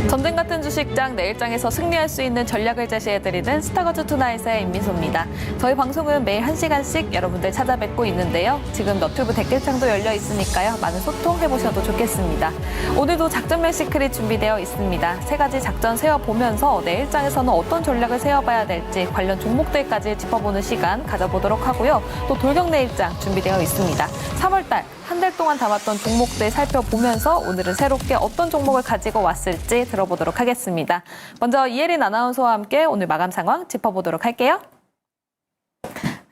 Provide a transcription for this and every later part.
전쟁 같은 주식장 내일장에서 승리할 수 있는 전략을 제시해드리는 스타거즈 투나잇의 임민소입니다. 저희 방송은 매일 1시간씩 여러분들 찾아뵙고 있는데요. 지금 너튜브 댓글창도 열려 있으니까요. 많은 소통해보셔도 좋겠습니다. 오늘도 작전별 시크릿 준비되어 있습니다. 3가지 작전 세워보면서 내일장에서는 어떤 전략을 세워봐야 될지 관련 종목들까지 짚어보는 시간 가져보도록 하고요. 또 돌격 내일장 준비되어 있습니다. 3월달 한 달 동안 담았던 종목들 살펴보면서 오늘은 새롭게 어떤 종목을 가지고 왔을지 들어보도록 하겠습니다. 먼저 이혜린 아나운서와 함께 오늘 마감 상황 짚어보도록 할게요.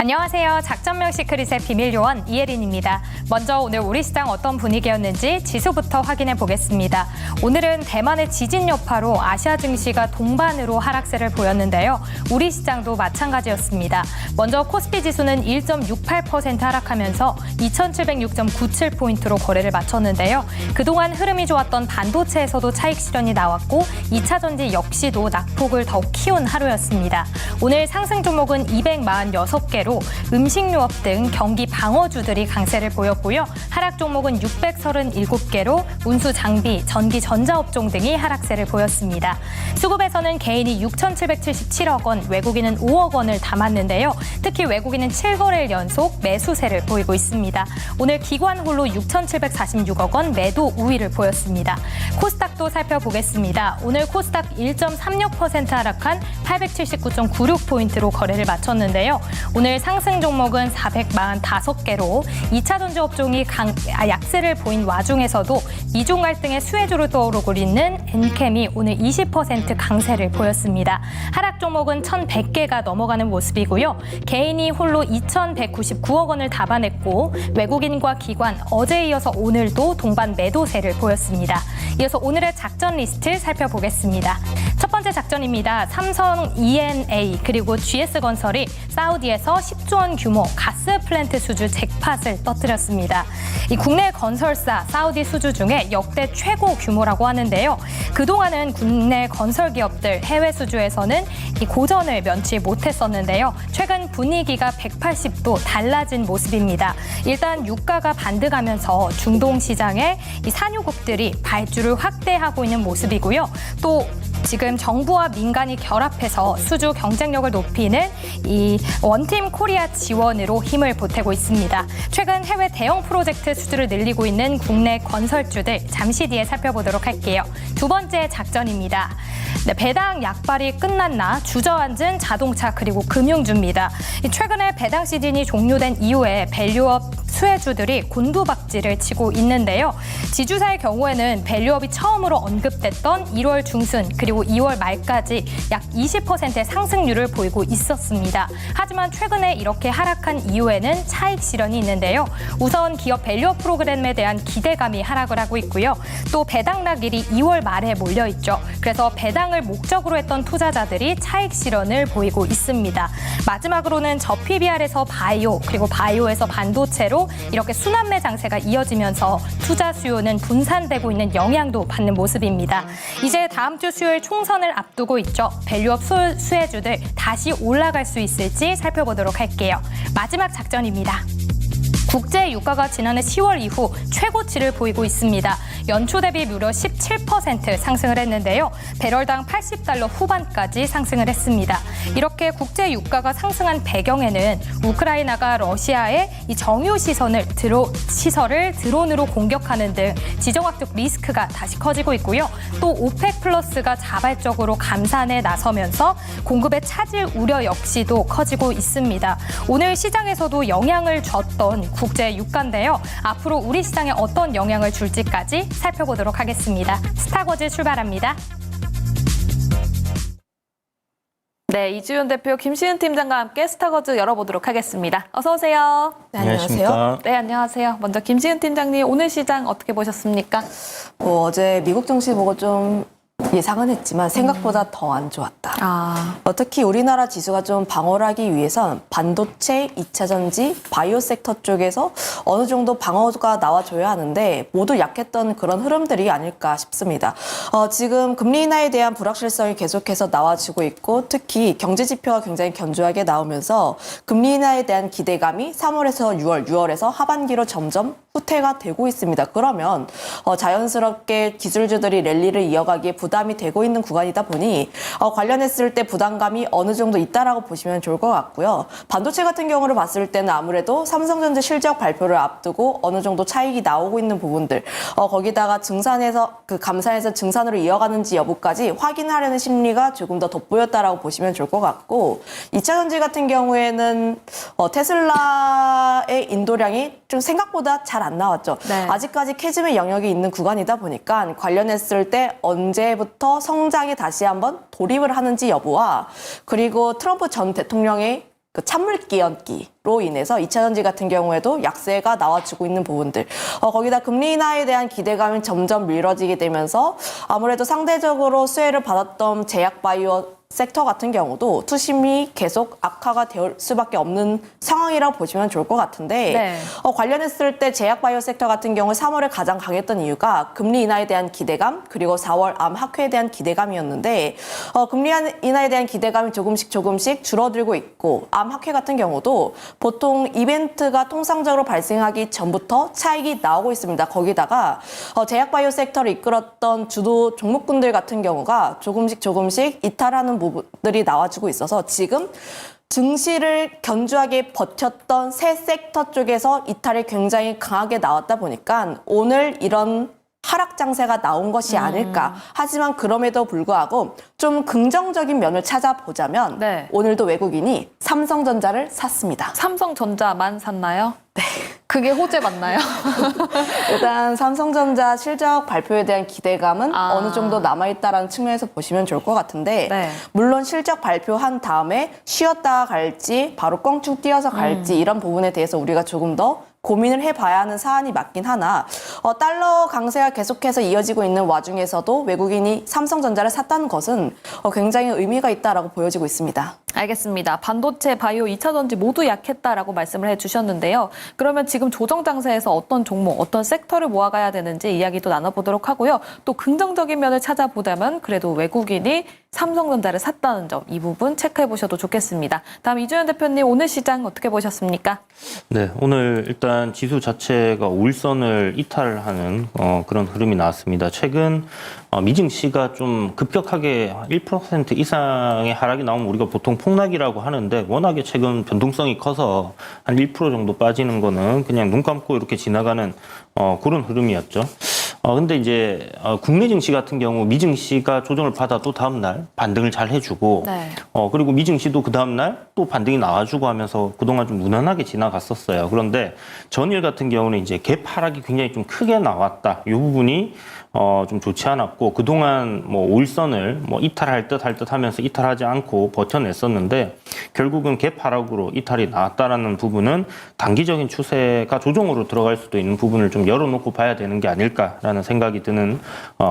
안녕하세요. 작전명 시크릿의 비밀 요원 이혜린입니다. 먼저 오늘 우리 시장 어떤 분위기였는지 지수부터 확인해 보겠습니다. 오늘은 대만의 지진 여파로 아시아 증시가 동반으로 하락세를 보였는데요. 우리 시장도 마찬가지였습니다. 먼저 코스피 지수는 1.68% 하락하면서 2706.97포인트로 거래를 마쳤는데요. 그동안 흐름이 좋았던 반도체에서도 차익 실현이 나왔고 2차 전지 역시도 낙폭을 더욱 키운 하루였습니다. 오늘 상승 종목은 246개로 음식료업 등 경기 방어주들이 강세를 보였고요. 하락 종목은 637개로 운수 장비, 전기 전자업종 등이 하락세를 보였습니다. 수급에서는 개인이 6,777억 원, 외국인은 5억 원을 담았는데요. 특히 외국인은 7거래일 연속 매수세를 보이고 있습니다. 오늘 기관 홀로 6,746억 원 매도 우위를 보였습니다. 코스닥도 살펴보겠습니다. 오늘 코스닥 1.36% 하락한 879.96포인트로 거래를 마쳤는데요. 오늘 상승 종목은 445개로 2차 전지 업종이 약세를 보인 와중에서도 미중 갈등의 수혜주로 떠오르고 있는 엔캠이 오늘 20% 강세를 보였습니다. 하락 종목은 1,100개가 넘어가는 모습이고요. 개인이 홀로 2,199억 원을 담아냈고 외국인과 기관 어제에 이어서 오늘도 동반 매도세를 보였습니다. 이어서 오늘의 작전 리스트 살펴보겠습니다. 첫 번째 작전입니다. 삼성 E&A 그리고 GS건설이 사우디에서 10조 원 규모 가스 플랜트 수주 잭팟을 터뜨렸습니다. 이 국내 건설사 사우디 수주 중에 역대 최고 규모라고 하는데요. 그동안은 국내 건설 기업들 해외 수주에서는 이 고전을 면치 못했었는데요. 최근 분위기가 180도 달라진 모습입니다. 일단 유가가 반등하면서 중동 시장에 이 산유국들이 발주를 확대하고 있는 모습이고요. 또 지금 정부와 민간이 결합해서 수주 경쟁력을 높이는 이 원팀 코리아 지원으로 힘을 보태고 있습니다. 최근 해외 대형 프로젝트 수주를 늘리고 있는 국내 건설주들 잠시 뒤에 살펴보도록 할게요. 두 번째 작전입니다. 네, 배당 약발이 끝났나 주저앉은 자동차 그리고 금융주입니다. 최근에 배당 시즌이 종료된 이후에 밸류업 수혜주들이 곤두박질을 치고 있는데요. 지주사의 경우에는 밸류업이 처음으로 언급됐던 1월 중순 그리고 2월 말까지 약 20%의 상승률을 보이고 있었습니다. 하지만 최근에 이렇게 하락한 이후에는 차익 실현이 있는데요. 우선 기업 밸류업 프로그램에 대한 기대감이 하락을 하고 있고요. 또 배당락일이 2월 말에 몰려있죠. 그래서 배당을 목적으로 했던 투자자들이 차익 실현을 보이고 있습니다. 마지막으로는 저PBR에서 바이오 그리고 바이오에서 반도체로 이렇게 순환매 장세가 이어지면서 투자 수요는 분산되고 있는 영향도 받는 모습입니다. 이제 다음 주 수요일 총선을 앞두고 있죠. 밸류업 수혜주들 다시 올라갈 수 있을지 살펴보도록 할게요. 마지막 작전입니다. 국제 유가가 지난해 10월 이후 최고치를 보이고 있습니다. 연초 대비 무려 17% 상승을 했는데요. 배럴당 80달러 후반까지 상승을 했습니다. 이렇게 국제 유가가 상승한 배경에는 우크라이나가 러시아의 이 정유 시설을 드론으로 공격하는 등 지정학적 리스크가 다시 커지고 있고요. 또 오펙 플러스가 자발적으로 감산에 나서면서 공급에 차질 우려 역시도 커지고 있습니다. 오늘 시장에서도 영향을 줬던 국제 유가인데요. 앞으로 우리 시장에 어떤 영향을 줄지까지 살펴보도록 하겠습니다. 스타거즈 출발합니다. 네, 이주연 대표, 김시은 팀장과 함께 스타거즈 열어보도록 하겠습니다. 어서 오세요. 네, 안녕하세요. 네, 안녕하세요. 먼저 김시은 팀장님, 오늘 시장 어떻게 보셨습니까? 어제 미국 증시 보고 좀 예상은 했지만 생각보다 더 안 좋았다. 특히 우리나라 지수가 좀 방어를 하기 위해선 반도체, 2차 전지, 바이오 섹터 쪽에서 어느 정도 방어가 나와줘야 하는데 모두 약했던 그런 흐름들이 아닐까 싶습니다. 지금 금리 인하에 대한 불확실성이 계속해서 나와지고 있고 특히 경제 지표가 굉장히 견조하게 나오면서 금리 인하에 대한 기대감이 3월에서 6월에서 하반기로 점점 후퇴가 되고 있습니다. 그러면 자연스럽게 기술주들이 랠리를 이어가기에 부담이 되고 있는 구간이다 보니 관련했을 때 부담감이 어느 정도 있다라고 보시면 좋을 것 같고요. 반도체 같은 경우를 봤을 때는 아무래도 삼성전자 실적 발표를 앞두고 어느 정도 차익이 나오고 있는 부분들, 거기다가 증산에서 감산에서 증산으로 이어가는지 여부까지 확인하려는 심리가 조금 더 돋보였다라고 보시면 좋을 것 같고, 2차전지 같은 경우에는 테슬라의 인도량이 좀 생각보다 잘 안 나왔죠. 네. 아직까지 캐즘의 영역이 있는 구간이다 보니까 관련했을 때 언제부터 성장에 다시 한번 돌입을 하는지 여부와, 그리고 트럼프 전 대통령의 그 찬물 끼얹기로 인해서 2차전지 같은 경우에도 약세가 나와주고 있는 부분들, 거기다 금리 인하에 대한 기대감이 점점 미뤄지게 되면서 아무래도 상대적으로 수혜를 받았던 제약바이오 섹터 같은 경우도 투심이 계속 악화가 될 수밖에 없는 상황이라고 보시면 좋을 것 같은데, 네. 관련했을 때 제약바이오 섹터 같은 경우 3월에 가장 강했던 이유가 금리 인하에 대한 기대감, 그리고 4월 암 학회에 대한 기대감이었는데, 금리 인하에 대한 기대감이 조금씩 줄어들고 있고, 암 학회 같은 경우도 보통 이벤트가 통상적으로 발생하기 전부터 차익이 나오고 있습니다. 거기다가 제약바이오 섹터를 이끌었던 주도 종목군들 같은 경우가 조금씩 이탈하는 부분들이 나와주고 있어서 지금 증시를 견주하게 버텼던 새 섹터 쪽에서 이탈이 굉장히 강하게 나왔다 보니까 오늘 이런 하락 장세가 나온 것이 아닐까. 하지만 그럼에도 불구하고 좀 긍정적인 면을 찾아보자면 네. 오늘도 외국인이 삼성전자를 샀습니다. 삼성전자만 샀나요? 네. 그게 호재 맞나요? 일단 삼성전자 실적 발표에 대한 기대감은 어느 정도 남아있다라는 측면에서 보시면 좋을 것 같은데, 네. 물론 실적 발표한 다음에 쉬었다가 갈지 바로 껑충 뛰어서 갈지 이런 부분에 대해서 우리가 조금 더 고민을 해봐야 하는 사안이 맞긴 하나, 달러 강세가 계속해서 이어지고 있는 와중에서도 외국인이 삼성전자를 샀다는 것은 굉장히 의미가 있다라고 보여지고 있습니다. 알겠습니다. 반도체, 바이오, 2차전지 모두 약했다라고 말씀을 해주셨는데요. 그러면 지금 조정 장세에서 어떤 종목, 어떤 섹터를 모아가야 되는지 이야기도 나눠보도록 하고요. 또 긍정적인 면을 찾아보자면 그래도 외국인이 삼성전자를 샀다는 점, 이 부분 체크해보셔도 좋겠습니다. 다음 이주연 대표님, 오늘 시장 어떻게 보셨습니까? 네, 오늘 일단 지수 자체가 5일선을 이탈하는 그런 흐름이 나왔습니다. 최근 미증시가 좀 급격하게 1% 이상의 하락이 나오면 우리가 보통 폭락이라고 하는데, 워낙에 최근 변동성이 커서 한 1% 정도 빠지는 거는 그냥 눈 감고 이렇게 지나가는 그런 흐름이었죠. 근데 이제 국내 증시 같은 경우 미증시가 조정을 받아도 다음날 반등을 잘 해주고, 네. 그리고 미증시도 그 다음날 또 반등이 나와주고 하면서 그동안 좀 무난하게 지나갔었어요. 그런데 전일 같은 경우는 이제 갭 하락이 굉장히 좀 크게 나왔다. 이 부분이 좀 좋지 않았고, 그동안 뭐 5일선을 뭐 이탈할 듯 하면서 이탈하지 않고 버텨냈었는데, 결국은 갭 하락으로 이탈이 나왔다라는 부분은 단기적인 추세가 조정으로 들어갈 수도 있는 부분을 좀 열어놓고 봐야 되는 게 아닐까라는 생각이 드는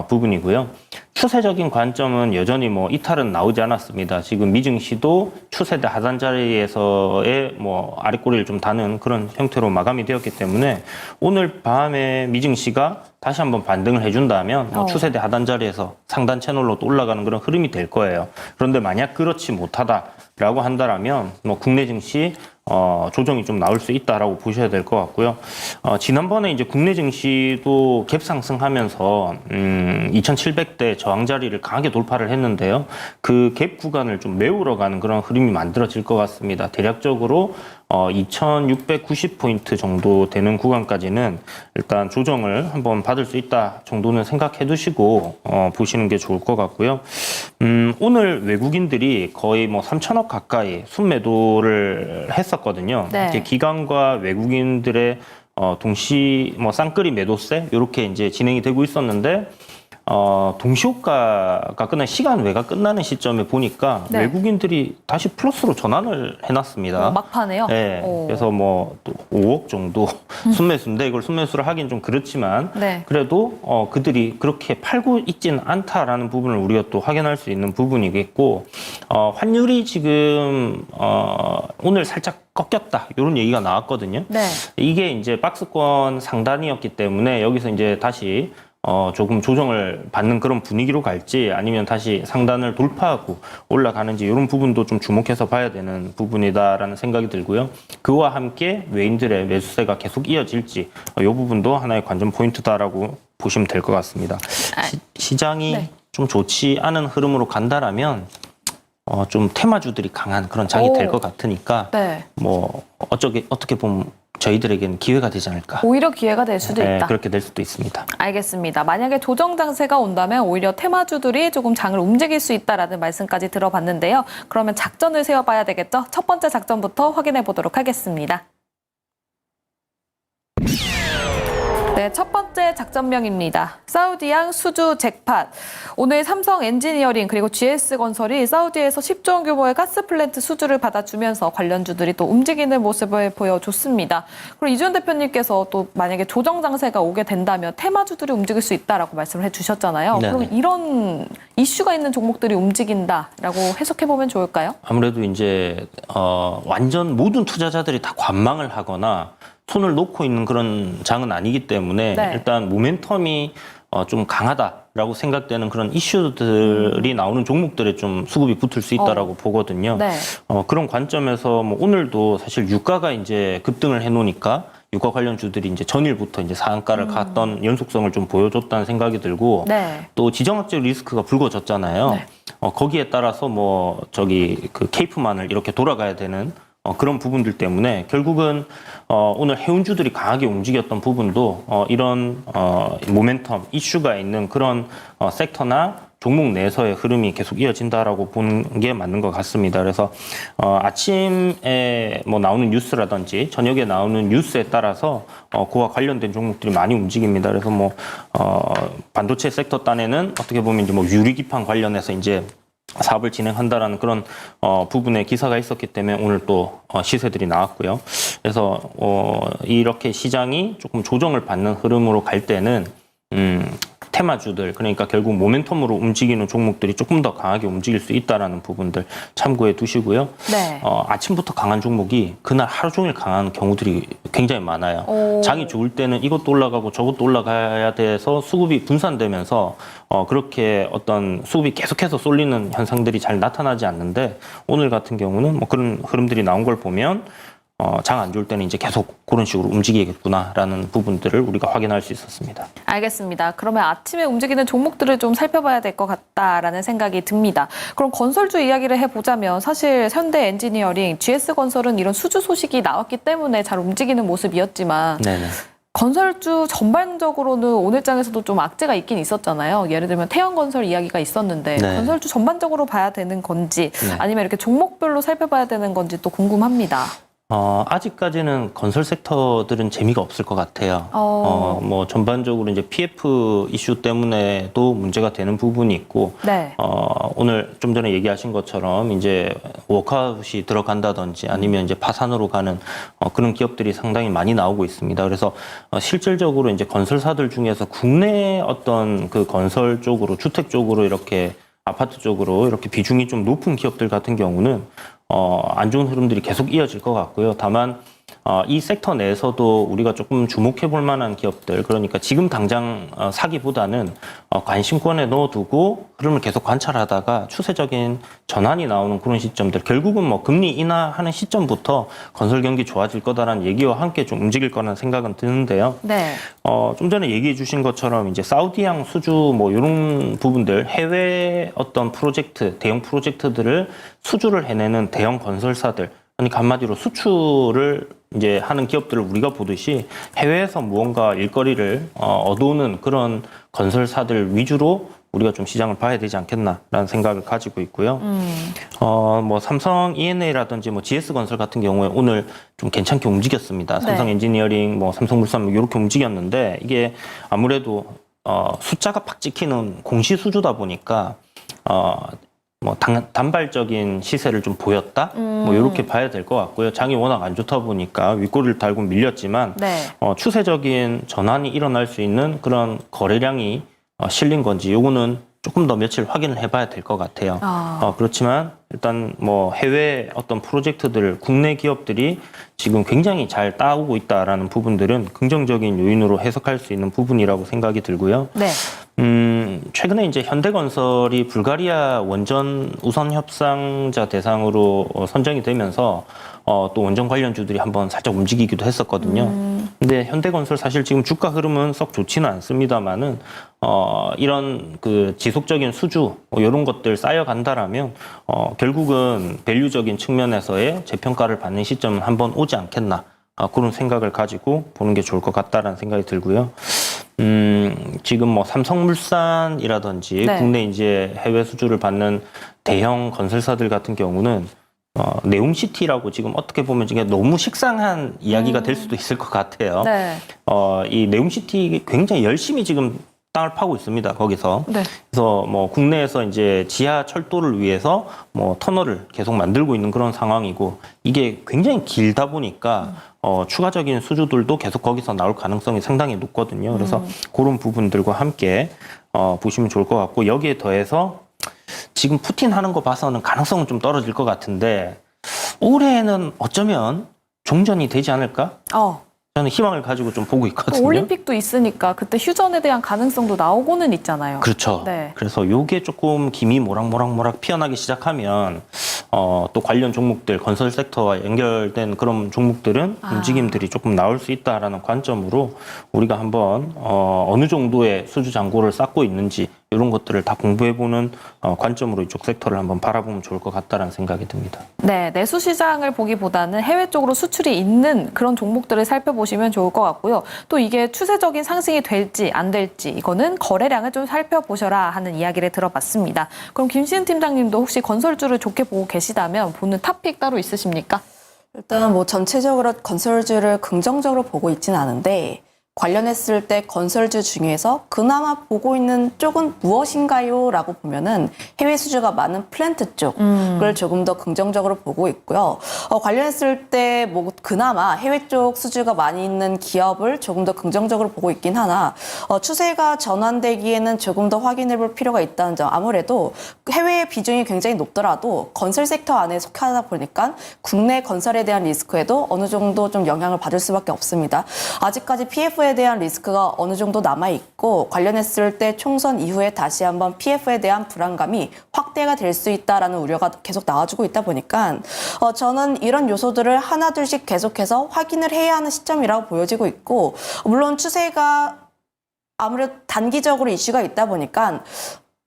부분이고요. 추세적인 관점은 여전히 뭐 이탈은 나오지 않았습니다. 지금 미증시도 추세대 하단 자리에서의 뭐 아랫꼬리를 좀 다는 그런 형태로 마감이 되었기 때문에 오늘 밤에 미증시가 다시 한번 반등을 해준다면 추세대 하단 자리에서 상단 채널로 또 올라가는 그런 흐름이 될 거예요. 그런데 만약 그렇지 못하다라고 한다면 뭐 국내 증시 조정이 좀 나올 수 있다라고 보셔야 될 것 같고요. 지난번에 이제 국내 증시도 갭 상승하면서 2,700대 저항 자리를 강하게 돌파를 했는데요. 그 갭 구간을 좀 메우러 가는 그런 흐름이 만들어질 것 같습니다. 대략적으로 2,690포인트 정도 되는 구간까지는 일단 조정을 한번 받을 수 있다 정도는 생각해 두시고 보시는 게 좋을 것 같고요. 오늘 외국인들이 거의 뭐 3천억 가까이 순매도를 했었거든요. 네. 이제 기관과 외국인들의 동시 뭐 쌍끌이 매도세 이렇게 이제 진행이 되고 있었는데, 동시효과가 끝난 시간 외가 끝나는 시점에 보니까 네. 외국인들이 다시 플러스로 전환을 해놨습니다. 막판에요? 네. 오. 그래서 뭐 또 5억 정도 순매수인데, 이걸 순매수를 하긴 좀 그렇지만 네. 그래도 그들이 그렇게 팔고 있지는 않다라는 부분을 우리가 또 확인할 수 있는 부분이겠고, 환율이 지금 오늘 살짝 꺾였다 이런 얘기가 나왔거든요. 네. 이게 이제 박스권 상단이었기 때문에 여기서 이제 다시 조금 조정을 받는 그런 분위기로 갈지 아니면 다시 상단을 돌파하고 올라가는지 이런 부분도 좀 주목해서 봐야 되는 부분이다라는 생각이 들고요. 그와 함께 외인들의 매수세가 계속 이어질지 이 부분도 하나의 관전 포인트다라고 보시면 될 것 같습니다. 시장이 네. 좀 좋지 않은 흐름으로 간다라면 좀 테마주들이 강한 그런 장이 될 것 같으니까 네. 뭐 어떻게 보면 저희들에게는 기회가 되지 않을까. 오히려 기회가 될 수도 네, 있다. 그렇게 될 수도 있습니다. 알겠습니다. 만약에 조정 장세가 온다면 오히려 테마주들이 조금 장을 움직일 수 있다라는 말씀까지 들어봤는데요. 그러면 작전을 세워봐야 되겠죠? 첫 번째 작전부터 확인해 보도록 하겠습니다. 네, 첫 번째 작전명입니다. 사우디양 수주 잭팟. 오늘 삼성 엔지니어링 그리고 GS건설이 사우디에서 10조 원 규모의 가스 플랜트 수주를 받아주면서 관련주들이 또 움직이는 모습을 보여줬습니다. 그리고 이준 대표님께서 또 만약에 조정 장세가 오게 된다면 테마주들이 움직일 수 있다라고 말씀을 해주셨잖아요. 네네. 그럼 이런 이슈가 있는 종목들이 움직인다라고 해석해보면 좋을까요? 아무래도 이제 완전 모든 투자자들이 다 관망을 하거나 손을 놓고 있는 그런 장은 아니기 때문에 네. 일단 모멘텀이 좀 강하다라고 생각되는 그런 이슈들이 나오는 종목들에 좀 수급이 붙을 수 있다라고 보거든요. 네. 그런 관점에서 뭐 오늘도 사실 유가가 이제 급등을 해놓으니까 유가 관련주들이 이제 전일부터 이제 상한가를 갔던 연속성을 좀 보여줬다는 생각이 들고 네. 또 지정학적 리스크가 불거졌잖아요. 네. 거기에 따라서 뭐 그 케이프만을 이렇게 돌아가야 되는 그런 부분들 때문에 결국은 오늘 해운주들이 강하게 움직였던 부분도 이런 모멘텀 이슈가 있는 그런 섹터나 종목 내에서의 흐름이 계속 이어진다라고 보는 게 맞는 것 같습니다. 그래서 아침에 뭐 나오는 뉴스라든지 저녁에 나오는 뉴스에 따라서 그와 관련된 종목들이 많이 움직입니다. 그래서 뭐 반도체 섹터 단에는 어떻게 보면 이제 뭐 유리기판 관련해서 이제 사업을 진행한다라는 그런 부분에 기사가 있었기 때문에 오늘 또 시세들이 나왔고요. 그래서 이렇게 시장이 조금 조정을 받는 흐름으로 갈 때는 테마주들 그러니까 결국 모멘텀으로 움직이는 종목들이 조금 더 강하게 움직일 수 있다라는 부분들 참고해 두시고요. 네. 아침부터 강한 종목이 그날 하루 종일 강한 경우들이 굉장히 많아요. 장이 좋을 때는 이것도 올라가고 저것도 올라가야 돼서 수급이 분산되면서 그렇게 어떤 수급이 계속해서 쏠리는 현상들이 잘 나타나지 않는데 오늘 같은 경우는 뭐 그런 흐름들이 나온 걸 보면 장 안 좋을 때는 이제 계속 그런 식으로 움직이겠구나라는 부분들을 우리가 확인할 수 있었습니다. 알겠습니다. 그러면 아침에 움직이는 종목들을 좀 살펴봐야 될 것 같다라는 생각이 듭니다. 그럼 건설주 이야기를 해보자면 사실 현대 엔지니어링, GS건설은 이런 수주 소식이 나왔기 때문에 잘 움직이는 모습이었지만 네네. 건설주 전반적으로는 오늘장에서도 좀 악재가 있긴 있었잖아요. 예를 들면 태양건설 이야기가 있었는데 네. 건설주 전반적으로 봐야 되는 건지 네. 아니면 이렇게 종목별로 살펴봐야 되는 건지 또 궁금합니다. 아직까지는 건설 섹터들은 재미가 없을 것 같아요. 뭐 전반적으로 이제 PF 이슈 때문에도 문제가 되는 부분이 있고, 네. 오늘 좀 전에 얘기하신 것처럼 이제 워크아웃이 들어간다든지 아니면 이제 파산으로 가는 그런 기업들이 상당히 많이 나오고 있습니다. 그래서 실질적으로 이제 건설사들 중에서 국내 어떤 그 건설 쪽으로 주택 쪽으로 이렇게 아파트 쪽으로 이렇게 비중이 좀 높은 기업들 같은 경우는 안 좋은 흐름들이 계속 이어질 것 같고요. 다만 이 섹터 내에서도 우리가 조금 주목해 볼 만한 기업들, 그러니까 지금 당장 사기보다는 관심권에 넣어두고 흐름을 계속 관찰하다가 추세적인 전환이 나오는 그런 시점들, 결국은 뭐 금리 인하하는 시점부터 건설 경기 좋아질 거다라는 얘기와 함께 좀 움직일 거라는 생각은 드는데요. 네. 좀 전에 얘기해 주신 것처럼 이제 사우디양 수주 뭐 이런 부분들, 해외 어떤 프로젝트, 대형 프로젝트들을 수주를 해내는 대형 건설사들, 그러니까 한마디로 수출을 이제 하는 기업들을 우리가 보듯이 해외에서 무언가 일거리를 얻어오는 그런 건설사들 위주로 우리가 좀 시장을 봐야 되지 않겠나라는 생각을 가지고 있고요. 뭐 삼성 E&A라든지 뭐 GS건설 같은 경우에 오늘 좀 괜찮게 움직였습니다. 삼성 엔지니어링, 뭐 삼성물산 뭐 이렇게 움직였는데 이게 아무래도 숫자가 팍 찍히는 공시 수주다 보니까 뭐 단발적인 시세를 좀 보였다, 뭐 이렇게 봐야 될 것 같고요. 장이 워낙 안 좋다 보니까 윗꼬리를 달고 밀렸지만 네. 추세적인 전환이 일어날 수 있는 그런 거래량이 실린 건지, 요거는 조금 더 며칠 확인을 해봐야 될 것 같아요. 그렇지만 일단 뭐 해외 어떤 프로젝트들, 국내 기업들이 지금 굉장히 잘 따오고 있다라는 부분들은 긍정적인 요인으로 해석할 수 있는 부분이라고 생각이 들고요. 네. 최근에 이제 현대건설이 불가리아 원전 우선 협상자 대상으로 선정이 되면서 또 원전 관련주들이 한번 살짝 움직이기도 했었거든요. 근데 현대건설 사실 지금 주가 흐름은 썩 좋지는 않습니다만은 이런 그 지속적인 수주 이런 것들 쌓여간다라면 결국은 밸류적인 측면에서의 재평가를 받는 시점은 한번 오지 않겠나 그런 생각을 가지고 보는 게 좋을 것 같다라는 생각이 들고요. 지금 뭐 삼성물산이라든지 네. 국내 이제 해외 수주를 받는 대형 건설사들 같은 경우는 네옴시티라고 지금 어떻게 보면 이게 너무 식상한 이야기가 될 수도 있을 것 같아요. 네. 이 네옴시티 굉장히 열심히 지금 땅을 파고 있습니다. 거기서. 네. 그래서 뭐 국내에서 이제 지하 철도를 위해서 뭐 터널을 계속 만들고 있는 그런 상황이고 이게 굉장히 길다 보니까 추가적인 수주들도 계속 거기서 나올 가능성이 상당히 높거든요. 그래서 그런 부분들과 함께 보시면 좋을 것 같고 여기에 더해서 지금 푸틴 하는 거 봐서는 가능성은 좀 떨어질 것 같은데 올해는 어쩌면 종전이 되지 않을까? 저는 희망을 가지고 좀 보고 있거든요. 올림픽도 있으니까 그때 휴전에 대한 가능성도 나오고는 있잖아요. 그렇죠. 네. 그래서 요게 조금 김이 모락모락 피어나기 시작하면 또 관련 종목들, 건설 섹터와 연결된 그런 종목들은 움직임들이 조금 나올 수 있다라는 관점으로 우리가 한번 어느 정도의 수주 잔고를 쌓고 있는지 이런 것들을 다 공부해보는 관점으로 이쪽 섹터를 한번 바라보면 좋을 것 같다라는 생각이 듭니다. 네, 내수 시장을 보기보다는 해외 쪽으로 수출이 있는 그런 종목들을 살펴보시면 좋을 것 같고요. 또 이게 추세적인 상승이 될지 안 될지 이거는 거래량을 좀 살펴보셔라 하는 이야기를 들어봤습니다. 그럼 김시은 팀장님도 혹시 건설주를 좋게 보고 계시다면 보는 탑픽 따로 있으십니까? 일단 뭐 전체적으로 건설주를 긍정적으로 보고 있지는 않은데 관련했을 때 건설주 중에서 그나마 보고 있는 쪽은 무엇인가요? 라고 보면은 해외 수주가 많은 플랜트 쪽을 조금 더 긍정적으로 보고 있고요. 관련했을 때 뭐 그나마 해외 쪽 수주가 많이 있는 기업을 조금 더 긍정적으로 보고 있긴 하나 추세가 전환되기에는 조금 더 확인해 볼 필요가 있다는 점. 아무래도 해외 비중이 굉장히 높더라도 건설 섹터 안에 속하다 보니까 국내 건설에 대한 리스크에도 어느 정도 좀 영향을 받을 수밖에 없습니다. 아직까지 PF에 대한 리스크가 어느 정도 남아있고 관련했을 때 총선 이후에 다시 한번 PF에 대한 불안감이 확대가 될 수 있다라는 우려가 계속 나와주고 있다 보니까 저는 이런 요소들을 하나둘씩 계속해서 확인을 해야 하는 시점이라고 보여지고 있고 물론 추세가 아무래도 단기적으로 이슈가 있다 보니까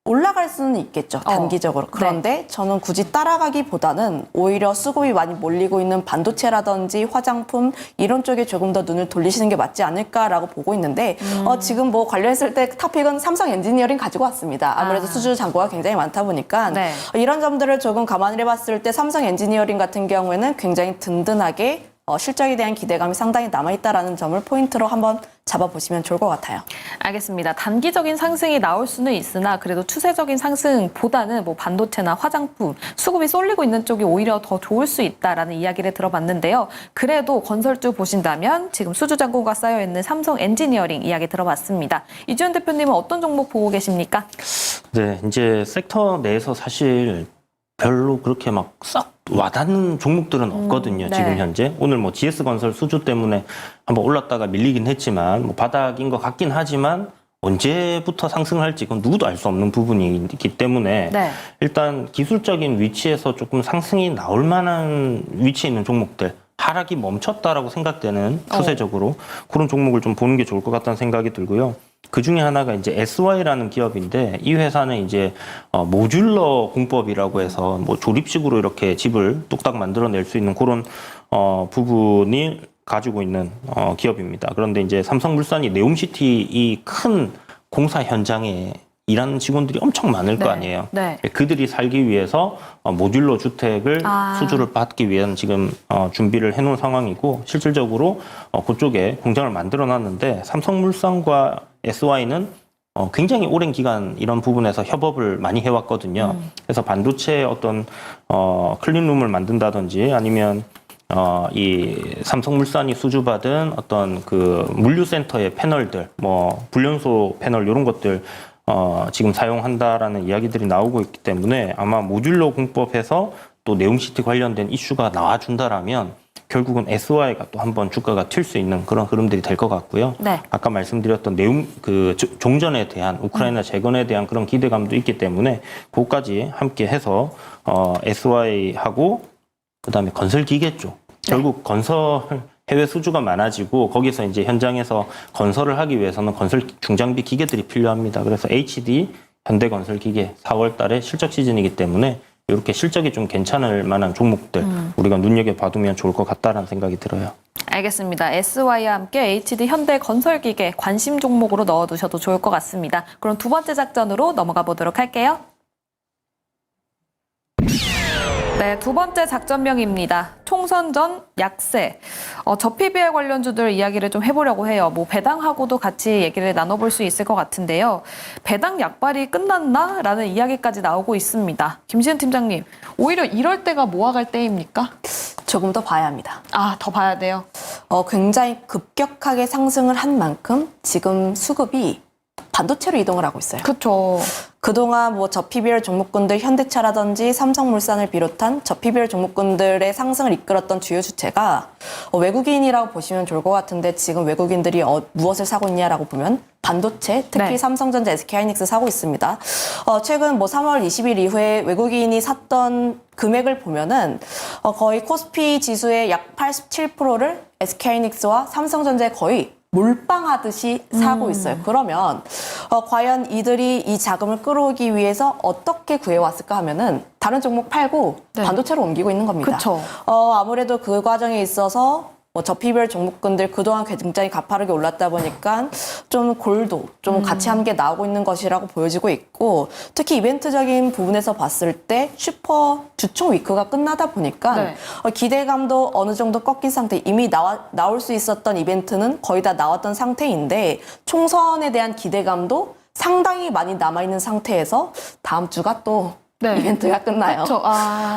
올라갈 수는 있겠죠. 단기적으로. 그런데 저는 굳이 따라가기보다는 오히려 수급이 많이 몰리고 있는 반도체라든지 화장품 이런 쪽에 조금 더 눈을 돌리시는 게 맞지 않을까라고 보고 있는데 지금 뭐 관련했을 때 탑픽은 삼성 엔지니어링 가지고 왔습니다. 아무래도 수주 잔고가 굉장히 많다 보니까 네. 이런 점들을 조금 감안을 해봤을 때 삼성 엔지니어링 같은 경우에는 굉장히 든든하게 실적에 대한 기대감이 상당히 남아있다라는 점을 포인트로 한번 잡아보시면 좋을 것 같아요. 알겠습니다. 단기적인 상승이 나올 수는 있으나 그래도 추세적인 상승보다는 뭐 반도체나 화장품, 수급이 쏠리고 있는 쪽이 오히려 더 좋을 수 있다라는 이야기를 들어봤는데요. 그래도 건설주 보신다면 지금 수주 잔고가 쌓여있는 삼성 엔지니어링 이야기 들어봤습니다. 이주연 대표님은 어떤 종목 보고 계십니까? 네, 이제 섹터 내에서 사실 별로 그렇게 막 썩 와닿는 종목들은 없거든요. 네. 지금 현재. 오늘 뭐 GS건설 수주 때문에 한번 올랐다가 밀리긴 했지만 뭐 바닥인 것 같긴 하지만 언제부터 상승을 할지 그건 누구도 알 수 없는 부분이기 때문에 네. 일단 기술적인 위치에서 조금 상승이 나올 만한 위치에 있는 종목들 하락이 멈췄다라고 생각되는 추세적으로 그런 종목을 좀 보는 게 좋을 것 같다는 생각이 들고요. 그 중에 하나가 이제 SY라는 기업인데 이 회사는 이제 모듈러 공법이라고 해서 뭐 조립식으로 이렇게 집을 뚝딱 만들어낼 수 있는 그런 부분이 가지고 있는 기업입니다. 그런데 이제 삼성물산이 네옴시티 이 큰 공사 현장에 일하는 직원들이 엄청 많을 거 아니에요. 네. 그들이 살기 위해서 모듈러 주택을 수주를 받기 위한 지금 준비를 해놓은 상황이고 실질적으로 그쪽에 공장을 만들어놨는데 삼성물산과 SY는 굉장히 오랜 기간 이런 부분에서 협업을 많이 해왔거든요. 그래서 반도체 어떤 클린룸을 만든다든지 아니면 이 삼성물산이 수주받은 어떤 그 물류센터의 패널들, 뭐 불련소 패널 이런 것들 지금 사용한다라는 이야기들이 나오고 있기 때문에 아마 모듈러 공법에서 또 네옴시티 관련된 이슈가 나와준다라면 결국은 SY가 또 한번 주가가 튈 수 있는 그런 흐름들이 될 것 같고요. 네. 아까 말씀드렸던 종전에 대한 우크라이나 재건에 대한 그런 기대감도 있기 때문에 그것까지 함께 해서 SY하고 그다음에 건설 기계 쪽 결국 건설 해외 수주가 많아지고 거기서 이제 현장에서 건설을 하기 위해서는 건설 중장비 기계들이 필요합니다. 그래서 HD 현대건설 기계 4월 달에 실적 시즌이기 때문에 이렇게 실적이 좀 괜찮을 만한 종목들 우리가 눈여겨봐두면 좋을 것 같다라는 생각이 들어요. 알겠습니다. SY와 함께 HD 현대건설기계 관심 종목으로 넣어두셔도 좋을 것 같습니다. 그럼 두 번째 작전으로 넘어가 보도록 할게요. 네, 두 번째 작전명입니다. 총선 전 약세. 저 PBR 관련주들 이야기를 좀 해보려고 해요. 뭐 배당하고도 같이 얘기를 나눠볼 수 있을 것 같은데요. 배당 약발이 끝났나? 라는 이야기까지 나오고 있습니다. 김시은 팀장님, 오히려 이럴 때가 모아갈 때입니까? 조금 더 봐야 합니다. 아, 더 봐야 돼요? 굉장히 급격하게 상승을 한 만큼 지금 수급이 반도체로 이동을 하고 있어요. 그렇죠. 그동안 뭐 저PBR 종목군들 현대차라든지 삼성물산을 비롯한 저PBR 종목군들의 상승을 이끌었던 주요 주체가 외국인이라고 보시면 좋을 것 같은데 지금 외국인들이 무엇을 사고 있냐라고 보면 반도체, 특히 네. 삼성전자, SK하이닉스 사고 있습니다. 최근 뭐 3월 20일 이후에 외국인이 샀던 금액을 보면은 거의 코스피 지수의 약 87%를 SK하이닉스와 삼성전자에 거의 몰빵하듯이 사고 있어요. 그러면 과연 이들이 이 자금을 끌어오기 위해서 어떻게 구해왔을까 하면은 다른 종목 팔고 네. 반도체로 옮기고 있는 겁니다. 그쵸. 아무래도 그 과정에 있어서 뭐 저PBR 종목군들 그동안 굉장히 가파르게 올랐다 보니까 좀 골도 좀 같이 함께 나오고 있는 것이라고 보여지고 있고 특히 이벤트적인 부분에서 봤을 때 슈퍼 주총 위크가 끝나다 보니까 네. 기대감도 어느 정도 꺾인 상태 이미 나올 수 있었던 이벤트는 거의 다 나왔던 상태인데 총선에 대한 기대감도 상당히 많이 남아있는 상태에서 다음 주가 또 네. 이벤트가 끝나요. 그렇죠.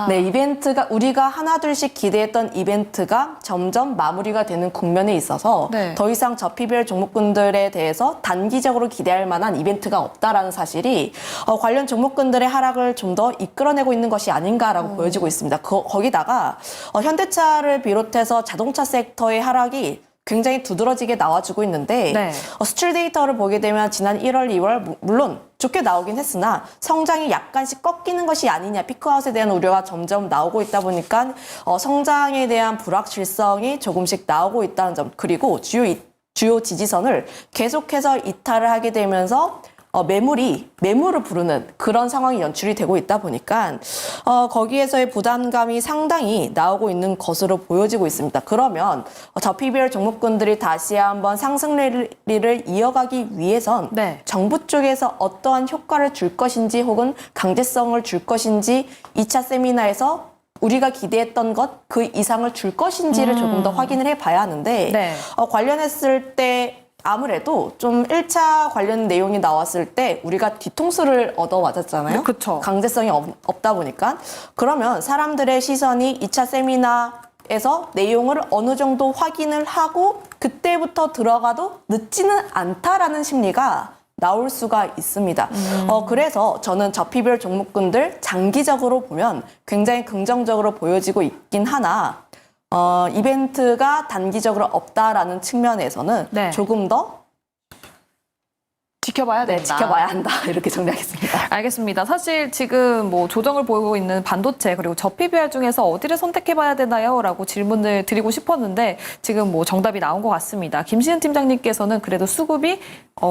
네, 이벤트가 우리가 하나둘씩 기대했던 이벤트가 점점 마무리가 되는 국면에 있어서 네. 더 이상 저PBR 종목군들에 대해서 단기적으로 기대할 만한 이벤트가 없다라는 사실이 관련 종목군들의 하락을 좀 더 이끌어내고 있는 것이 아닌가라고 보여지고 있습니다. 거기다가 현대차를 비롯해서 자동차 섹터의 하락이 굉장히 두드러지게 나와주고 있는데 네. 수출 데이터를 보게 되면 지난 1월, 2월 물론 좋게 나오긴 했으나 성장이 약간씩 꺾이는 것이 아니냐 피크아웃에 대한 우려가 점점 나오고 있다 보니까 성장에 대한 불확실성이 조금씩 나오고 있다는 점 그리고 주요 지지선을 계속해서 이탈을 하게 되면서 매물을 부르는 그런 상황이 연출이 되고 있다 보니까 거기에서의 부담감이 상당히 나오고 있는 것으로 보여지고 있습니다. 그러면 저PBR 종목군들이 다시 한번 상승 랠리를 이어가기 위해선 네. 정부 쪽에서 어떠한 효과를 줄 것인지 혹은 강제성을 줄 것인지 2차 세미나에서 우리가 기대했던 것 그 이상을 줄 것인지를 조금 더 확인을 해봐야 하는데 네. 관련했을 때 아무래도 좀 1차 관련 내용이 나왔을 때 우리가 뒤통수를 얻어맞았잖아요. 그쵸. 강제성이 없다 보니까. 그러면 사람들의 시선이 2차 세미나에서 내용을 어느 정도 확인을 하고 그때부터 들어가도 늦지는 않다라는 심리가 나올 수가 있습니다. 그래서 저는 저PBR 종목군들 장기적으로 보면 굉장히 긍정적으로 보여지고 있긴 하나 이벤트가 단기적으로 없다라는 측면에서는 네. 조금 더 지켜봐야 된다. 지켜봐야 한다. 이렇게 정리하겠습니다. 알겠습니다. 사실 지금 뭐 조정을 보이고 있는 반도체 그리고 저PBR 중에서 어디를 선택해봐야 되나요? 라고 질문을 드리고 싶었는데 지금 뭐 정답이 나온 것 같습니다. 김시은 팀장님께서는 그래도 수급이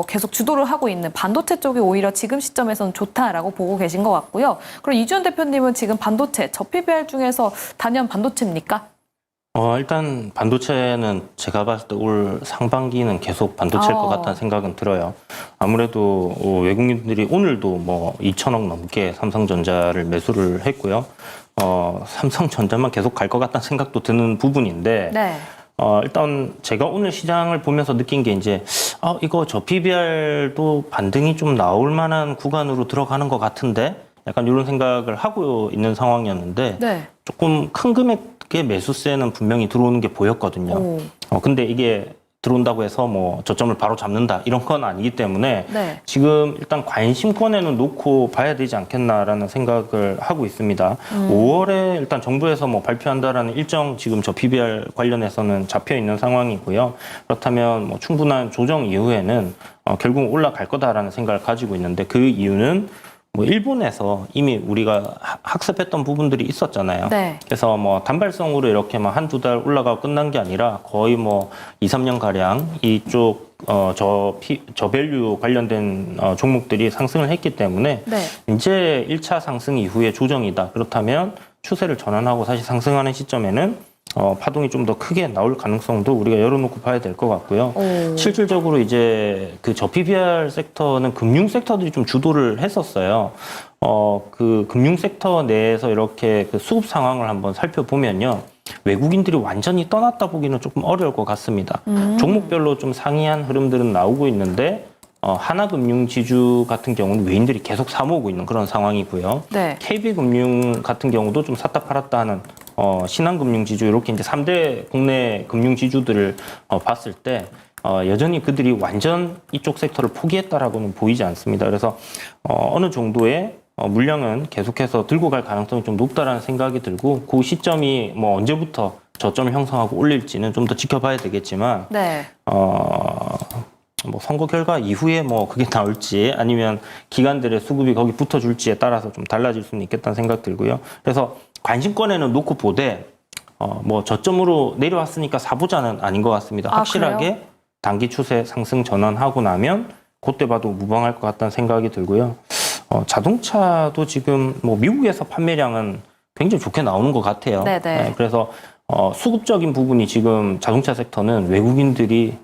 계속 주도를 하고 있는 반도체 쪽이 오히려 지금 시점에서는 좋다라고 보고 계신 것 같고요. 그럼 이주연 대표님은 지금 반도체, 저PBR 중에서 단연 반도체입니까? 일단 반도체는 제가 봤을 때 올 상반기는 계속 반도체일 것 같다는 생각은 들어요. 아무래도 외국인들이 오늘도 뭐 2천억 넘게 삼성전자를 매수를 했고요. 삼성전자만 계속 갈 것 같다는 생각도 드는 부분인데 네. 일단 제가 오늘 시장을 보면서 느낀 게 이제 이거 PBR도 반등이 좀 나올 만한 구간으로 들어가는 것 같은데 약간 이런 생각을 하고 있는 상황이었는데 네. 조금 큰 금액의 매수세는 분명히 들어오는 게 보였거든요. 근데 이게 들어온다고 해서 뭐 저점을 바로 잡는다 이런 건 아니기 때문에 네. 지금 일단 관심권에는 놓고 봐야 되지 않겠나라는 생각을 하고 있습니다. 5월에 일단 정부에서 뭐 발표한다라는 일정 지금 저 PBR 관련해서는 잡혀 있는 상황이고요. 그렇다면 뭐 충분한 조정 이후에는 결국 올라갈 거다라는 생각을 가지고 있는데 그 이유는 뭐 일본에서 이미 우리가 학습했던 부분들이 있었잖아요. 네. 그래서 뭐 단발성으로 이렇게 막 한두 달 올라가고 끝난 게 아니라 거의 뭐 2, 3년 가량 이쪽 저밸류 관련된 종목들이 상승을 했기 때문에 네. 이제 1차 상승 이후에 조정이다. 그렇다면 추세를 전환하고 다시 상승하는 시점에는 파동이 좀 더 크게 나올 가능성도 우리가 열어놓고 봐야 될 것 같고요. 실질적으로 이제 그 PBR 섹터는 금융 섹터들이 좀 주도를 했었어요. 그 금융 섹터 내에서 이렇게 그 수급 상황을 한번 살펴보면요. 외국인들이 완전히 떠났다 보기는 조금 어려울 것 같습니다. 종목별로 좀 상이한 흐름들은 나오고 있는데 하나금융지주 같은 경우는 외인들이 계속 사모으고 있는 그런 상황이고요. 네. KB금융 같은 경우도 좀 샀다 팔았다 하는 신한금융지주 이렇게 이제 3대 국내 금융지주들을 봤을 때 여전히 그들이 완전 이쪽 섹터를 포기했다라고는 보이지 않습니다. 그래서 어느 정도의 물량은 계속해서 들고 갈 가능성이 좀 높다라는 생각이 들고 그 시점이 뭐 언제부터 저점을 형성하고 올릴지는 좀 더 지켜봐야 되겠지만 네. 뭐 선거 결과 이후에 뭐 그게 나올지 아니면 기관들의 수급이 거기 붙어줄지에 따라서 좀 달라질 수는 있겠다는 생각 들고요. 그래서 관심권에는 놓고 보되 뭐 저점으로 내려왔으니까 사보자는 아닌 것 같습니다. 확실하게 그래요? 단기 추세 상승 전환하고 나면 그때 봐도 무방할 것 같다는 생각이 들고요. 자동차도 지금 뭐 미국에서 판매량은 굉장히 좋게 나오는 것 같아요. 네네. 네, 그래서 수급적인 부분이 지금 자동차 섹터는 외국인들이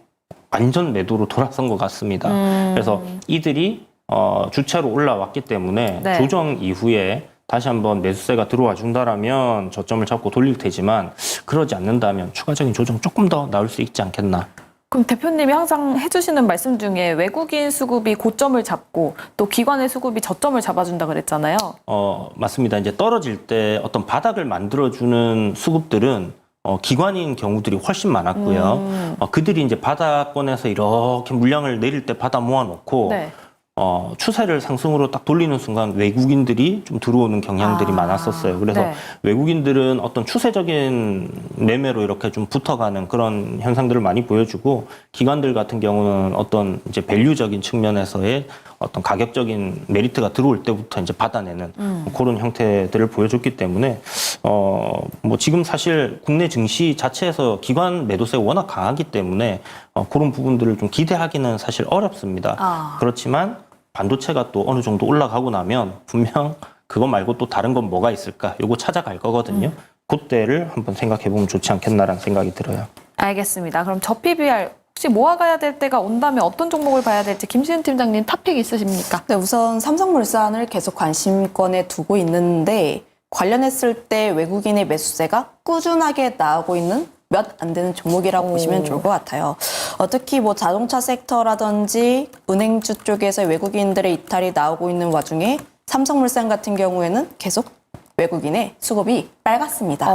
완전 매도로 돌아선 것 같습니다. 그래서 이들이 주차로 올라왔기 때문에 네. 조정 이후에 다시 한번 매수세가 들어와 준다라면 저점을 잡고 돌릴 테지만 그러지 않는다면 추가적인 조정 조금 더 나올 수 있지 않겠나. 그럼 대표님이 항상 해주시는 말씀 중에 외국인 수급이 고점을 잡고 또 기관의 수급이 저점을 잡아준다 그랬잖아요. 맞습니다. 이제 떨어질 때 어떤 바닥을 만들어주는 수급들은 기관인 경우들이 훨씬 많았고요. 그들이 이제 바닥권에서 이렇게 물량을 내릴 때 받아 모아놓고 네. 추세를 상승으로 딱 돌리는 순간 외국인들이 좀 들어오는 경향들이 많았었어요. 그래서 네. 외국인들은 어떤 추세적인 매매로 이렇게 좀 붙어가는 그런 현상들을 많이 보여주고 기관들 같은 경우는 어떤 이제 밸류적인 측면에서의 어떤 가격적인 메리트가 들어올 때부터 이제 받아내는 그런 형태들을 보여줬기 때문에 뭐 지금 사실 국내 증시 자체에서 기관 매도세가 워낙 강하기 때문에 그런 부분들을 좀 기대하기는 사실 어렵습니다. 그렇지만 반도체가 또 어느 정도 올라가고 나면 분명 그거 말고 또 다른 건 뭐가 있을까? 요거 찾아갈 거거든요. 그때를 한번 생각해 보면 좋지 않겠나라는 생각이 들어요. 알겠습니다. 그럼 PBR 혹시 모아가야 될 때가 온다면 어떤 종목을 봐야 될지 김시은 팀장님 탑픽 있으십니까? 네, 우선 삼성물산을 계속 관심권에 두고 있는데 관련했을 때 외국인의 매수세가 꾸준하게 나오고 있는 몇 안 되는 종목이라고 보시면 좋을 것 같아요. 특히 뭐 자동차 섹터라든지 은행주 쪽에서 외국인들의 이탈이 나오고 있는 와중에 삼성물산 같은 경우에는 계속 외국인의 수급이 빨갛습니다.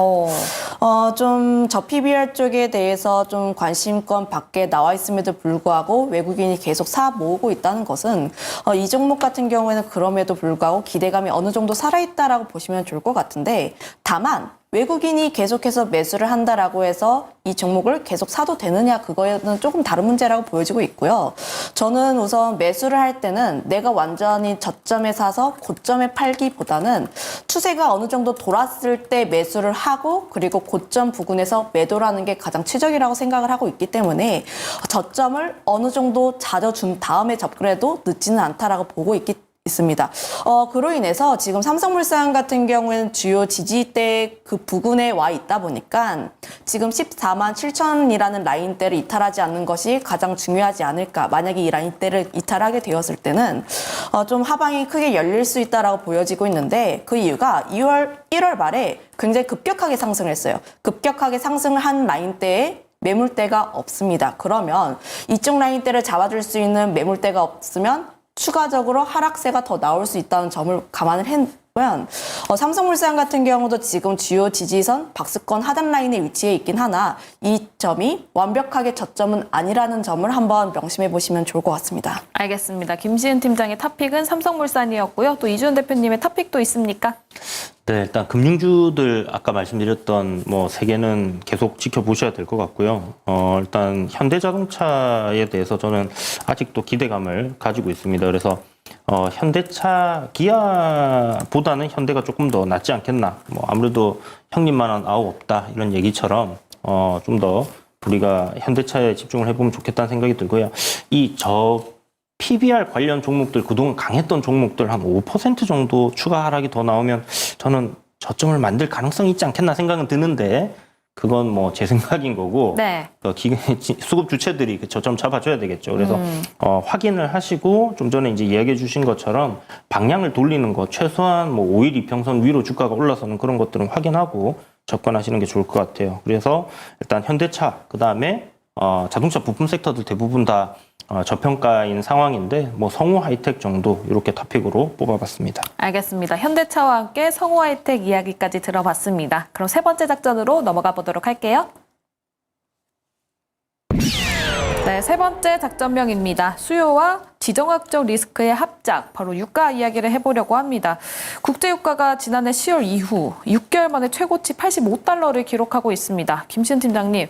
좀 저 PBR 쪽에 대해서 좀 관심권 밖에 나와 있음에도 불구하고 외국인이 계속 사 모으고 있다는 것은 이 종목 같은 경우에는 그럼에도 불구하고 기대감이 어느 정도 살아있다라고 보시면 좋을 것 같은데 다만 외국인이 계속해서 매수를 한다라고 해서 이 종목을 계속 사도 되느냐 그거는 조금 다른 문제라고 보여지고 있고요. 저는 우선 매수를 할 때는 내가 완전히 저점에 사서 고점에 팔기보다는 추세가 어느 정도 돌았을 때 매수를 하고 그리고 고점 부근에서 매도를 하는 게 가장 최적이라고 생각을 하고 있기 때문에 저점을 어느 정도 다져준 다음에 접근을 해도 늦지는 않다라고 보고 있습니다. 그로 인해서 지금 삼성물산 같은 경우에는 주요 지지대 그 부근에 와 있다 보니까 지금 14만 7천이라는 라인대를 이탈하지 않는 것이 가장 중요하지 않을까. 만약에 이 라인대를 이탈하게 되었을 때는 좀 하방이 크게 열릴 수 있다라고 보여지고 있는데 그 이유가 1월 말에 굉장히 급격하게 상승을 했어요. 급격하게 상승을 한 라인대에 매물대가 없습니다. 그러면 이쪽 라인대를 잡아줄 수 있는 매물대가 없으면 추가적으로 하락세가 더 나올 수 있다는 점을 감안을 고요. 삼성물산 같은 경우도 지금 주요 지지선 박스권 하단 라인에 위치해 있긴 하나 이 점이 완벽하게 저점은 아니라는 점을 한번 명심해 보시면 좋을 것 같습니다. 알겠습니다. 김시은 팀장의 탑픽은 삼성물산이었고요. 또 이주연 대표님의 탑픽도 있습니까? 네, 일단 금융주들 아까 말씀드렸던 뭐 세 개는 계속 지켜보셔야 될 것 같고요. 일단 현대자동차에 대해서 저는 아직도 기대감을 가지고 있습니다. 그래서 현대차, 기아보다는 현대가 조금 더 낫지 않겠나. 뭐 아무래도 형님만한 아우 없다 이런 얘기처럼 좀 더 우리가 현대차에 집중을 해보면 좋겠다는 생각이 들고요. PBR 관련 종목들, 그동안 강했던 종목들 한 5% 정도 추가 하락이 더 나오면 저는 저점을 만들 가능성이 있지 않겠나 생각은 드는데 그건 뭐 제 생각인 거고 네. 수급 주체들이 그 저점 잡아줘야 되겠죠. 그래서 확인을 하시고 좀 전에 이제 이야기해 주신 것처럼 방향을 돌리는 것, 최소한 뭐 5일 이평선 위로 주가가 올라서는 그런 것들은 확인하고 접근하시는 게 좋을 것 같아요. 그래서 일단 현대차, 그 다음에 자동차 부품 섹터들 대부분 다 저평가인 상황인데 뭐 성우 하이텍 정도 이렇게 탑픽으로 뽑아봤습니다. 알겠습니다. 현대차와 함께 성우 하이텍 이야기까지 들어봤습니다. 그럼 세 번째 작전으로 넘어가 보도록 할게요. 네, 세 번째 작전명입니다. 수요와 지정학적 리스크의 합작, 바로 유가 이야기를 해보려고 합니다. 국제유가가 지난해 10월 이후 6개월 만에 최고치 85달러를 기록하고 있습니다. 김시은 팀장님,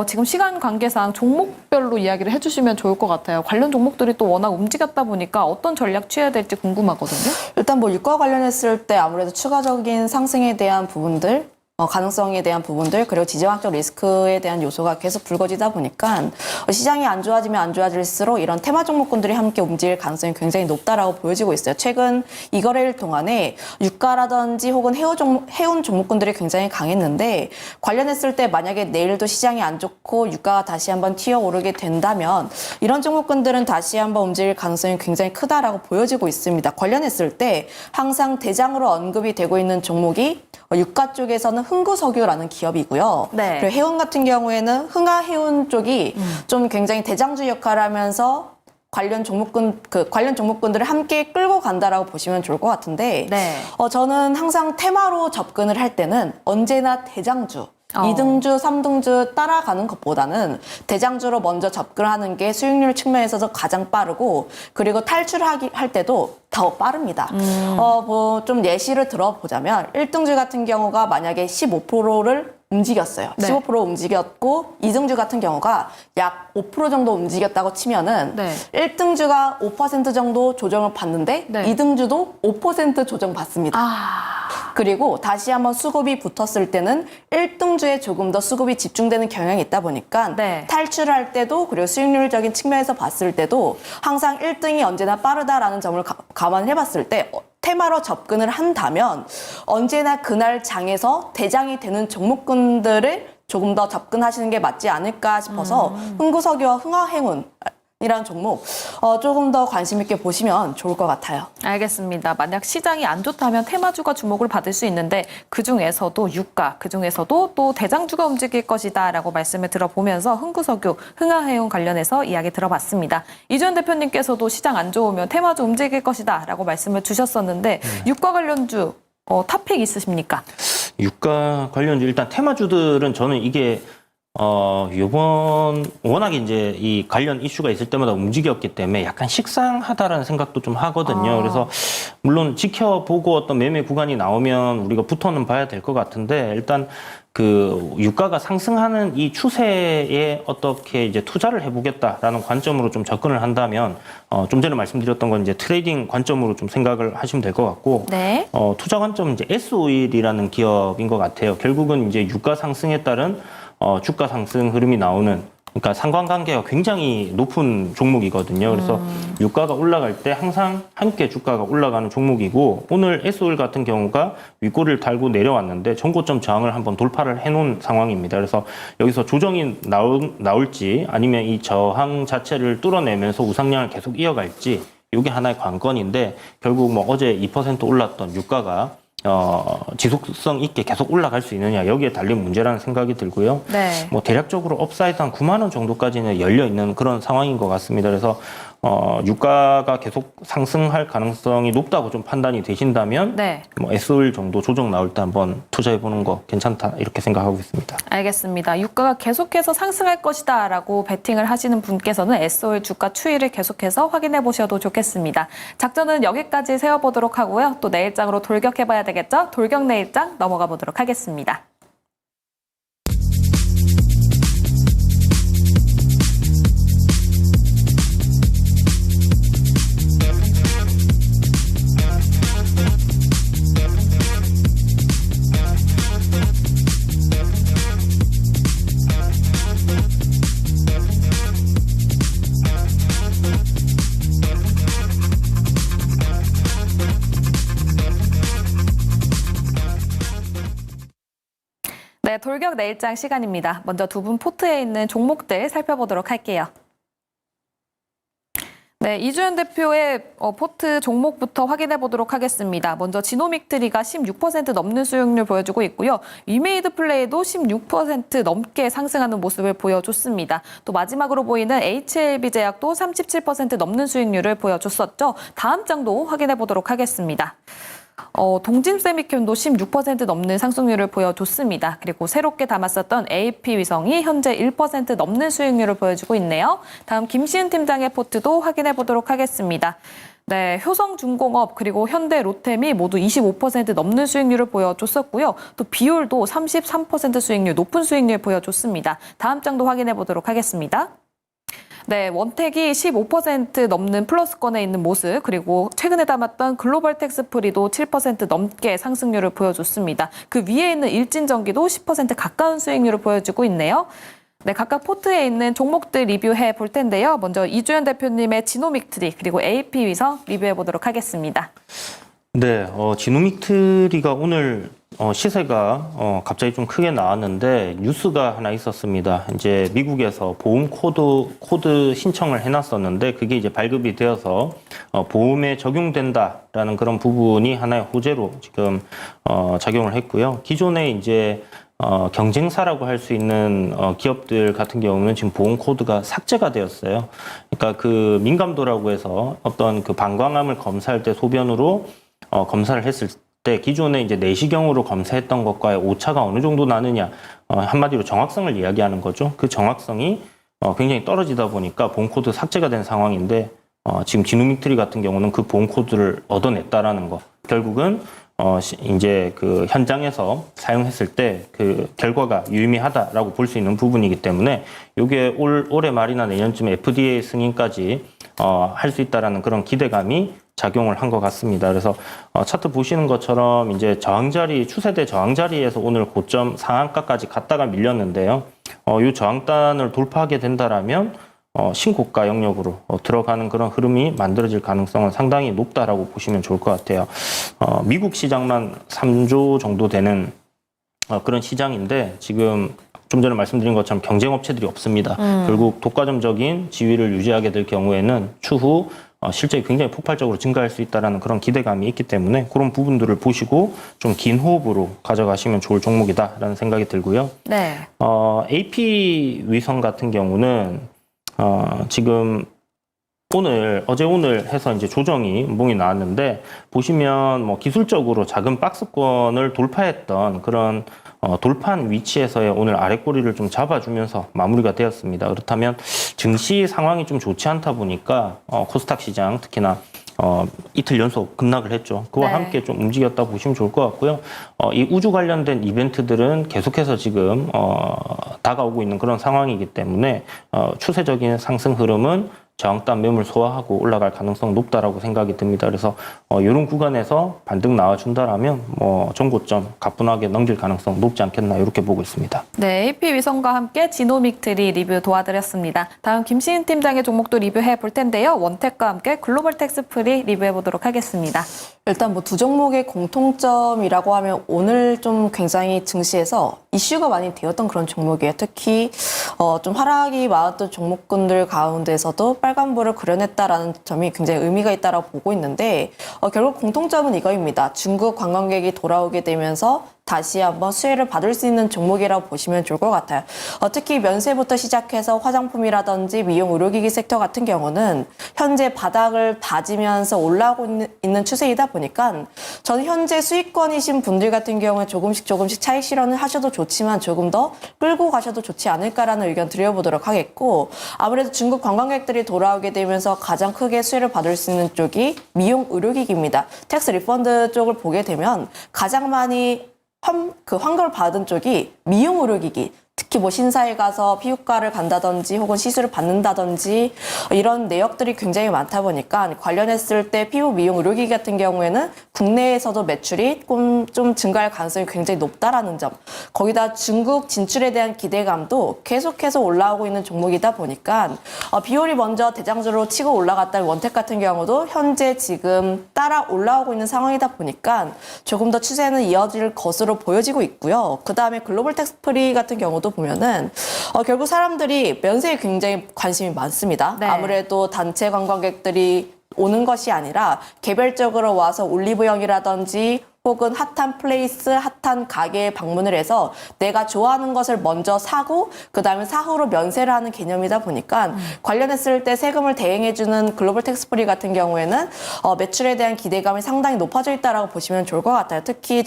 지금 시간 관계상 종목별로 이야기를 해주시면 좋을 것 같아요. 관련 종목들이 또 워낙 움직였다 보니까 어떤 전략 취해야 될지 궁금하거든요. 일단 뭐 유가 관련했을 때 아무래도 추가적인 상승에 대한 부분들 가능성에 대한 부분들 그리고 지정학적 리스크에 대한 요소가 계속 불거지다 보니까 시장이 안 좋아지면 안 좋아질수록 이런 테마 종목군들이 함께 움직일 가능성이 굉장히 높다라고 보여지고 있어요. 최근 이 거래일 동안에 유가라든지 혹은 해운 종목군들이 굉장히 강했는데 관련했을 때 만약에 내일도 시장이 안 좋고 유가가 다시 한번 튀어오르게 된다면 이런 종목군들은 다시 한번 움직일 가능성이 굉장히 크다라고 보여지고 있습니다. 관련했을 때 항상 대장으로 언급이 되고 있는 종목이 유가 쪽에서는 흥구석유라는 기업이고요. 네. 그리고 해운 같은 경우에는 흥하해운 쪽이 좀 굉장히 대장주 역할을 하면서 관련 종목군들을 함께 끌고 간다라고 보시면 좋을 것 같은데 네. 저는 항상 테마로 접근을 할 때는 언제나 대장주 2등주, 3등주 따라가는 것보다는 대장주로 먼저 접근하는 게 수익률 측면에서도 가장 빠르고 그리고 탈출할 때도 더 빠릅니다. 뭐 좀 예시를 들어보자면 1등주 같은 경우가 만약에 15%를 움직였어요. 네. 15% 움직였고 2등주 같은 경우가 약 5% 정도 움직였다고 치면은 네. 1등주가 5% 정도 조정을 받는데 네. 2등주도 5% 조정 받습니다. 그리고 다시 한번 수급이 붙었을 때는 1등주에 조금 더 수급이 집중되는 경향이 있다 보니까 네. 탈출할 때도 그리고 수익률적인 측면에서 봤을 때도 항상 1등이 언제나 빠르다라는 점을 감안해 봤을 때 테마로 접근을 한다면 언제나 그날 장에서 대장이 되는 종목군들을 조금 더 접근하시는 게 맞지 않을까 싶어서 흥구석유와 흥하해운 이라는 종목 조금 더 관심 있게 보시면 좋을 것 같아요. 알겠습니다. 만약 시장이 안 좋다면 테마주가 주목을 받을 수 있는데 그중에서도 유가, 그중에서도 또 대장주가 움직일 것이다 라고 말씀을 들어보면서 흥구석유, 흥하해운 관련해서 이야기 들어봤습니다. 이주연 대표님께서도 시장 안 좋으면 테마주 움직일 것이다 라고 말씀을 주셨었는데 유가 관련주 탑픽 있으십니까? 유가 관련주 일단 테마주들은 저는 이게 요번 워낙에 이제 이 관련 이슈가 있을 때마다 움직였기 때문에 약간 식상하다라는 생각도 좀 하거든요. 그래서 물론 지켜보고 어떤 매매 구간이 나오면 우리가 붙어는 봐야 될 것 같은데 일단 그 유가가 상승하는 이 추세에 어떻게 이제 투자를 해보겠다라는 관점으로 좀 접근을 한다면 좀 전에 말씀드렸던 건 이제 트레이딩 관점으로 좀 생각을 하시면 될 것 같고 네. 투자 관점은 이제 S-오일이라는 기업인 것 같아요. 결국은 이제 유가 상승에 따른 주가 상승 흐름이 나오는 그러니까 상관관계가 굉장히 높은 종목이거든요. 그래서 유가가 올라갈 때 항상 함께 주가가 올라가는 종목이고 오늘 S-오일 같은 경우가 윗꼬리를 달고 내려왔는데 전고점 저항을 한번 돌파를 해놓은 상황입니다. 그래서 여기서 조정이 나올지 아니면 이 저항 자체를 뚫어내면서 우상향을 계속 이어갈지 이게 하나의 관건인데 결국 뭐 어제 2% 올랐던 유가가 지속성 있게 계속 올라갈 수 있느냐 여기에 달린 문제라는 생각이 들고요. 네. 뭐 대략적으로 업사이드 한 9만 원 정도까지는 열려 있는 그런 상황인 것 같습니다. 그래서 유가가 계속 상승할 가능성이 높다고 좀 판단이 되신다면 네. 뭐 S-오일 정도 조정 나올 때 한번 투자해 보는 거 괜찮다 이렇게 생각하고 있습니다. 알겠습니다. 유가가 계속해서 상승할 것이다라고 베팅을 하시는 분께서는 S-오일 주가 추이를 계속해서 확인해 보셔도 좋겠습니다. 작전은 여기까지 세워보도록 하고요. 또 내일장으로 돌격해봐야 되겠죠? 돌격 내일장 넘어가 보도록 하겠습니다. 네, 돌격 내일장 시간입니다. 먼저 두 분 포트에 있는 종목들 살펴보도록 할게요. 네, 이주연 대표의 포트 종목부터 확인해 보도록 하겠습니다. 먼저 지노믹트리가 16% 넘는 수익률 보여주고 있고요. 위메이드 플레이도 16% 넘게 상승하는 모습을 보여줬습니다. 또 마지막으로 보이는 HLB 제약도 37% 넘는 수익률을 보여줬었죠. 다음 장도 확인해 보도록 하겠습니다. 동진세미캠도 16% 넘는 상승률을 보여줬습니다. 그리고 새롭게 담았었던 AP위성이 현재 1% 넘는 수익률을 보여주고 있네요. 다음 김시은 팀장의 포트도 확인해 보도록 하겠습니다. 네, 효성중공업 그리고 현대 로템이 모두 25% 넘는 수익률을 보여줬었고요. 또 비올도 33% 수익률, 높은 수익률 보여줬습니다. 다음 장도 확인해 보도록 하겠습니다. 네, 원택이 15% 넘는 플러스권에 있는 모습, 그리고 최근에 담았던 글로벌 텍스프리도 7% 넘게 상승률을 보여줬습니다. 그 위에 있는 일진전기도 10% 가까운 수익률을 보여주고 있네요. 네, 각각 포트에 있는 종목들 리뷰해 볼 텐데요. 먼저 이주연 대표님의 지노믹트리 그리고 AP위성 리뷰해 보도록 하겠습니다. 네, 지노믹트리가 오늘 시세가 갑자기 좀 크게 나왔는데 뉴스가 하나 있었습니다. 이제 미국에서 보험 코드 신청을 해놨었는데 그게 이제 발급이 되어서 보험에 적용된다라는 그런 부분이 하나의 호재로 지금 작용을 했고요. 기존에 이제 경쟁사라고 할 수 있는 기업들 같은 경우는 지금 보험 코드가 삭제가 되었어요. 그러니까 그 민감도라고 해서 어떤 그 방광암을 검사할 때 소변으로 검사를 했을 때 기존에 이제 내시경으로 검사했던 것과의 오차가 어느 정도 나느냐, 한마디로 정확성을 이야기하는 거죠. 그 정확성이 굉장히 떨어지다 보니까 보험 코드 삭제가 된 상황인데 지금 지노믹트리 같은 경우는 그 보험 코드를 얻어냈다라는 거. 결국은 이제 그 현장에서 사용했을 때 그 결과가 유의미하다라고 볼 수 있는 부분이기 때문에 이게 올해 말이나 내년쯤에 FDA 승인까지 할 수 있다라는 그런 기대감이 작용을 한 것 같습니다. 그래서 차트 보시는 것처럼 이제 저항자리, 추세대 저항자리에서 오늘 고점 상한가까지 갔다가 밀렸는데요. 이 저항단을 돌파하게 된다라면 신고가 영역으로 들어가는 그런 흐름이 만들어질 가능성은 상당히 높다라고 보시면 좋을 것 같아요. 미국 시장만 3조 정도 되는 그런 시장인데 지금 좀 전에 말씀드린 것처럼 경쟁 업체들이 없습니다. 결국 독과점적인 지위를 유지하게 될 경우에는 추후 실적이 굉장히 폭발적으로 증가할 수 있다는 그런 기대감이 있기 때문에 그런 부분들을 보시고 좀 긴 호흡으로 가져가시면 좋을 종목이다라는 생각이 들고요. 네. AP위성 같은 경우는 지금 어제 오늘 해서 이제 조정이 음봉이 나왔는데 보시면 뭐 기술적으로 작은 박스권을 돌파했던 그런 돌파한 위치에서의 오늘 아랫꼬리를 좀 잡아주면서 마무리가 되었습니다. 그렇다면 증시 상황이 좀 좋지 않다 보니까 코스닥 시장 특히나 이틀 연속 급락을 했죠. 그와 함께 좀 움직였다 보시면 좋을 것 같고요. 이 우주 관련된 이벤트들은 계속해서 지금 다가오고 있는 그런 상황이기 때문에 추세적인 상승 흐름은 저항단 매물 소화하고 올라갈 가능성 높다라고 생각이 듭니다. 그래서 이런 구간에서 반등 나와준다라면 전고점 가뿐하게 넘길 가능성 높지 않겠나 이렇게 보고 있습니다. 네, AP위성과 함께 지노믹트리 리뷰 도와드렸습니다. 다음 김시은 팀장의 종목도 리뷰해 볼 텐데요. 원택과 함께 글로벌 텍스프리 리뷰해 보도록 하겠습니다. 일단 뭐 두 종목의 공통점이라고 하면 오늘 좀 굉장히 증시에서 이슈가 많이 되었던 그런 종목이에요. 특히 좀 하락이 많았던 종목군들 가운데서도 빨간불을 그려냈다라는 점이 굉장히 의미가 있다고 보고 있는데 결국 공통점은 이거입니다. 중국 관광객이 돌아오게 되면서 다시 한번 수혜를 받을 수 있는 종목이라고 보시면 좋을 것 같아요. 특히 면세부터 시작해서 화장품이라든지 미용 의료기기 섹터 같은 경우는 현재 바닥을 다지면서 올라오고 있는 추세이다 보니까 저는 현재 수익권이신 분들 같은 경우에 조금씩 차익 실현을 하셔도 좋지만 조금 더 끌고 가셔도 좋지 않을까라는 의견 드려보도록 하겠고, 아무래도 중국 관광객들이 돌아오게 되면서 가장 크게 수혜를 받을 수 있는 쪽이 미용 의료기기입니다. 텍스 리펀드 쪽을 보게 되면 가장 많이 환급을 받은 쪽이 미용 의료기기, 특히 뭐 신사에 가서 피부과를 간다든지 혹은 시술을 받는다든지 이런 내역들이 굉장히 많다 보니까 관련했을 때 피부 미용 의료기기 같은 경우에는 국내에서도 매출이 좀 증가할 가능성이 굉장히 높다라는 점, 거기다 중국 진출에 대한 기대감도 계속해서 올라오고 있는 종목이다 보니까 비올이 먼저 대장주로 치고 올라갔던 원택 같은 경우도 현재 지금 따라 올라오고 있는 상황이다 보니까 조금 더 추세는 이어질 것으로 보여지고 있고요. 그 다음에 글로벌 텍스프리 같은 경우도 보면은 결국 사람들이 면세에 굉장히 관심이 많습니다. 네. 아무래도 단체 관광객들이 오는 것이 아니라 개별적으로 와서 올리브영이라든지 혹은 핫한 플레이스, 핫한 가게에 방문을 해서 내가 좋아하는 것을 먼저 사고 그 다음에 사후로 면세를 하는 개념이다 보니까 관련했을 때 세금을 대행해주는 글로벌 텍스프리 같은 경우에는 매출에 대한 기대감이 상당히 높아져 있다라고 보시면 좋을 것 같아요. 특히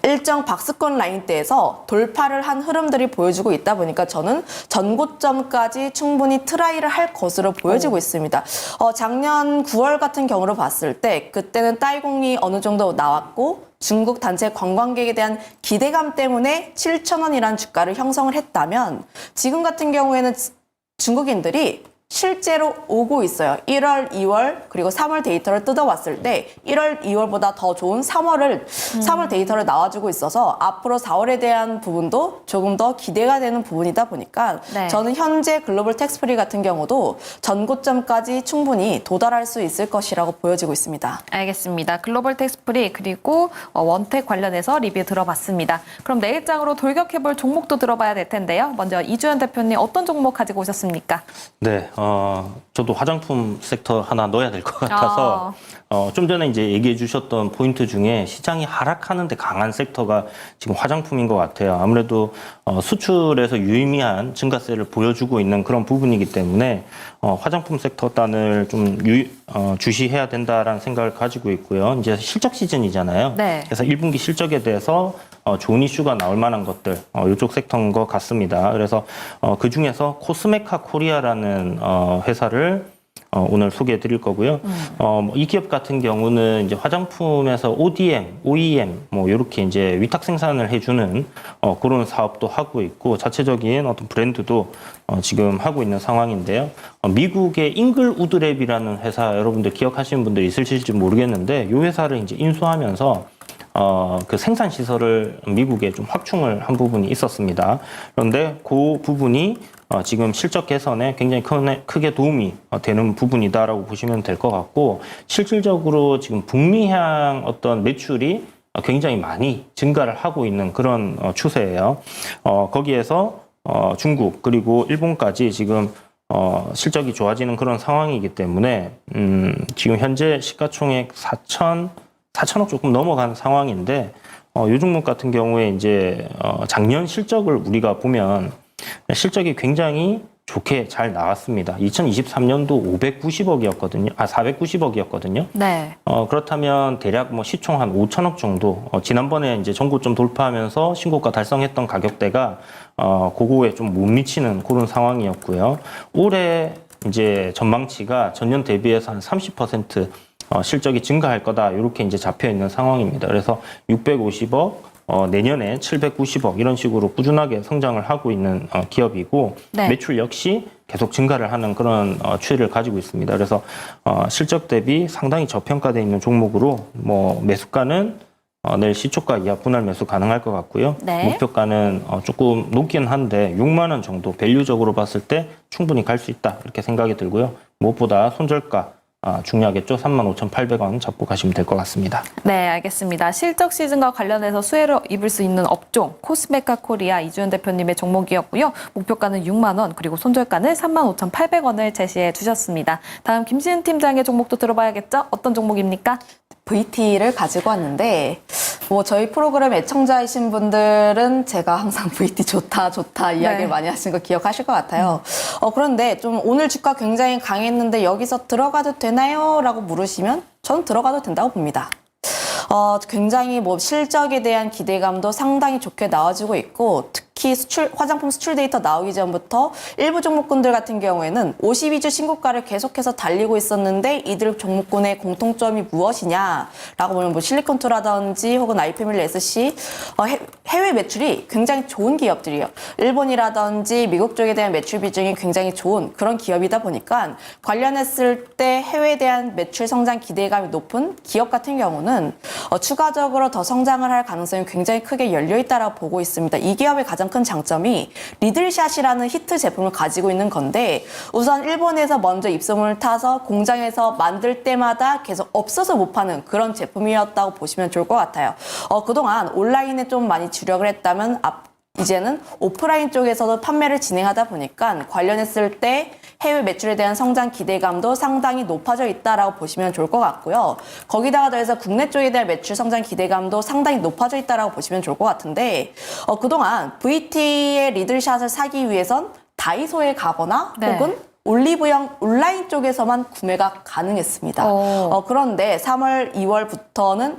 일정 박스권 라인대에서 돌파를 한 흐름들이 보여주고 있다 보니까 저는 전고점까지 충분히 트라이를 할 것으로 보여지고 있습니다. 작년 9월 같은 경우로 봤을 때 그때는 따이공이 어느 정도 나왔고 중국 단체 관광객에 대한 기대감 때문에 7,000원이라는 주가를 형성을 했다면 지금 같은 경우에는 중국인들이 실제로 오고 있어요. 1월, 2월, 그리고 3월 데이터를 뜯어왔을 때 1월, 2월보다 더 좋은 3월 데이터를 나와주고 있어서 앞으로 4월에 대한 부분도 조금 더 기대가 되는 부분이다 보니까 네. 저는 현재 글로벌 텍스프리 같은 경우도 전고점까지 충분히 도달할 수 있을 것이라고 보여지고 있습니다. 알겠습니다. 글로벌 텍스프리 그리고 원택 관련해서 리뷰 들어봤습니다. 그럼 내일장으로 돌격해볼 종목도 들어봐야 될 텐데요. 먼저 이주연 대표님 어떤 종목 가지고 오셨습니까? 네, 저도 화장품 섹터 하나 넣어야 될 것 같아서 좀 전에 이제 얘기해 주셨던 포인트 중에 시장이 하락하는 데 강한 섹터가 지금 화장품인 것 같아요. 아무래도 수출에서 유의미한 증가세를 보여주고 있는 그런 부분이기 때문에 화장품 섹터 단을 좀 주시해야 된다라는 생각을 가지고 있고요. 이제 실적 시즌이잖아요. 네. 그래서 1분기 실적에 대해서 좋은 이슈가 나올 만한 것들 이쪽 섹터인 것 같습니다. 그래서 그 중에서 코스메카 코리아라는 회사를 오늘 소개해 드릴 거고요. 이 기업 같은 경우는 이제 화장품에서 ODM, OEM 뭐 이렇게 이제 위탁 생산을 해주는 그런 사업도 하고 있고 자체적인 어떤 브랜드도 지금 하고 있는 상황인데요. 미국의 잉글우드랩이라는 회사 여러분들 기억하시는 분들이 있으실지 모르겠는데 이 회사를 이제 인수하면서 그 생산 시설을 미국에 좀 확충을 한 부분이 있었습니다. 그런데 그 부분이 지금 실적 개선에 굉장히 크게 도움이 되는 부분이다라고 보시면 될 것 같고, 실질적으로 지금 북미향 어떤 매출이 굉장히 많이 증가를 하고 있는 그런 추세예요. 거기에서 중국 그리고 일본까지 지금 실적이 좋아지는 그런 상황이기 때문에 지금 현재 시가총액 4천억 조금 넘어간 상황인데 이 종목 같은 경우에 이제 작년 실적을 우리가 보면 실적이 굉장히 좋게 잘 나왔습니다. 2023년도 590억이었거든요. 490억이었거든요. 네. 그렇다면 대략 뭐 시총 한 5천억 정도. 지난번에 이제 전고점 돌파하면서 신고가 달성했던 가격대가 그거에 좀 못 미치는 그런 상황이었고요. 올해 이제 전망치가 전년 대비해서 한 30% 실적이 증가할 거다. 이렇게 이제 잡혀 있는 상황입니다. 그래서 650억, 내년에 790억 이런 식으로 꾸준하게 성장을 하고 있는 기업이고 네. 매출 역시 계속 증가를 하는 그런 추이를 가지고 있습니다. 그래서 실적 대비 상당히 저평가되어 있는 종목으로 뭐 매수가는 내일 시초가 이하 분할 매수 가능할 것 같고요. 네. 목표가는 조금 높긴 한데 6만 원 정도 밸류적으로 봤을 때 충분히 갈 수 있다 이렇게 생각이 들고요. 무엇보다 손절가 중요하겠죠. 35,800원 잡고 가시면 될 것 같습니다. 네, 알겠습니다. 실적 시즌과 관련해서 수혜를 입을 수 있는 업종 코스메카 코리아 이주연 대표님의 종목이었고요. 목표가는 6만 원 그리고 손절가는 35,800원을 제시해 주셨습니다. 다음 김시은 팀장의 종목도 들어봐야겠죠? 어떤 종목입니까? VT를 가지고 왔는데 뭐 저희 프로그램 애청자이신 분들은 제가 항상 VT 좋다 이야기를 많이 하신 거 기억하실 것 같아요. 그런데 좀 오늘 주가 굉장히 강했는데 여기서 들어가도 되나요? 라고 물으시면 저는 들어가도 된다고 봅니다. 굉장히 뭐 실적에 대한 기대감도 상당히 좋게 나와주고 있고 특히 화장품 수출 데이터 나오기 전부터 일부 종목군들 같은 경우에는 52주 신고가를 계속해서 달리고 있었는데 이들 종목군의 공통점이 무엇이냐라고 보면 뭐 실리콘투라든지 혹은 아이패밀리 SC 해외 매출이 굉장히 좋은 기업들이에요. 일본이라든지 미국 쪽에 대한 매출 비중이 굉장히 좋은 그런 기업이다 보니까 관련했을 때 해외에 대한 매출 성장 기대감이 높은 기업 같은 경우는 추가적으로 더 성장을 할 가능성이 굉장히 크게 열려 있다라고 보고 있습니다. 이 기업의 가장 큰 장점이 리들샷이라는 히트 제품을 가지고 있는 건데 우선 일본에서 먼저 입소문을 타서 공장에서 만들 때마다 계속 없어서 못 파는 그런 제품이었다고 보시면 좋을 것 같아요. 그동안 온라인에 좀 많이 주력을 했다면 이제는 오프라인 쪽에서도 판매를 진행하다 보니까 관련했을 때 해외 매출에 대한 성장 기대감도 상당히 높아져 있다라고 보시면 좋을 것 같고요. 거기다가 더해서 국내 쪽에 대한 매출 성장 기대감도 상당히 높아져 있다라고 보시면 좋을 것 같은데 그동안 VT의 리들샷을 사기 위해선 다이소에 가거나 혹은 올리브영 온라인 쪽에서만 구매가 가능했습니다. 그런데 3월, 2월부터는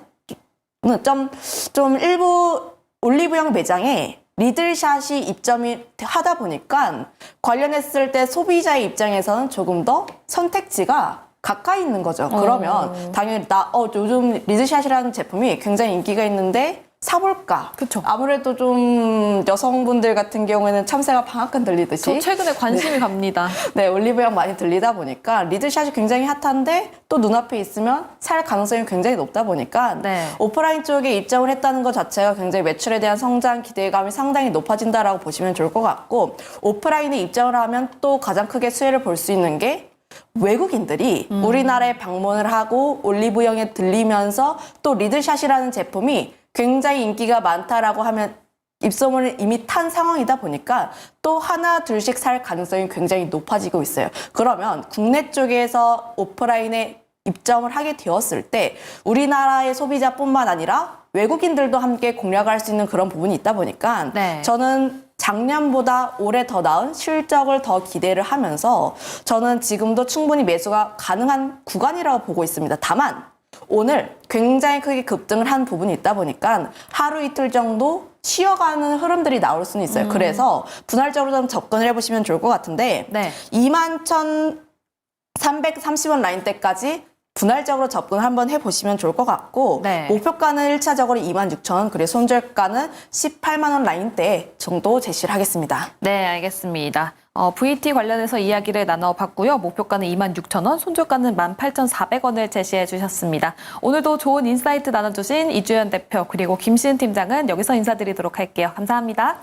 좀 일부 올리브영 매장에 리들샷이 입점이 하다 보니까 관련했을 때 소비자의 입장에서는 조금 더 선택지가 가까이 있는 거죠. 그러면 당연히 요즘 리들샷이라는 제품이 굉장히 인기가 있는데 사볼까? 그쵸. 아무래도 좀 여성분들 같은 경우에는 참새가 방앗간 들리듯이. 저 최근에 관심이 갑니다. 네, 올리브영 많이 들리다 보니까 리들샷이 굉장히 핫한데 또 눈앞에 있으면 살 가능성이 굉장히 높다 보니까 오프라인 쪽에 입점을 했다는 것 자체가 굉장히 매출에 대한 성장 기대감이 상당히 높아진다라고 보시면 좋을 것 같고 오프라인에 입점을 하면 또 가장 크게 수혜를 볼 수 있는 게 외국인들이 우리나라에 방문을 하고 올리브영에 들리면서 또 리들샷이라는 제품이 굉장히 인기가 많다라고 하면 입소문을 이미 탄 상황이다 보니까 또 하나 둘씩 살 가능성이 굉장히 높아지고 있어요. 그러면 국내 쪽에서 오프라인에 입점을 하게 되었을 때 우리나라의 소비자뿐만 아니라 외국인들도 함께 공략할 수 있는 그런 부분이 있다 보니까 저는 작년보다 올해 더 나은 실적을 더 기대를 하면서 저는 지금도 충분히 매수가 가능한 구간이라고 보고 있습니다. 다만 오늘 굉장히 크게 급등을 한 부분이 있다 보니까 하루 이틀 정도 쉬어가는 흐름들이 나올 수는 있어요. 그래서 분할적으로 좀 접근을 해보시면 좋을 것 같은데 21,330원 라인대까지 분할적으로 접근을 한번 해보시면 좋을 것 같고 목표가는 1차적으로 26,000원 그리고 손절가는 18만 원 라인대 정도 제시를 하겠습니다. 네, 알겠습니다. VT 관련해서 이야기를 나눠봤고요. 목표가는 26,000원, 손절가는 18,400원을 제시해 주셨습니다. 오늘도 좋은 인사이트 나눠주신 이주연 대표 그리고 김시은 팀장은 여기서 인사드리도록 할게요. 감사합니다.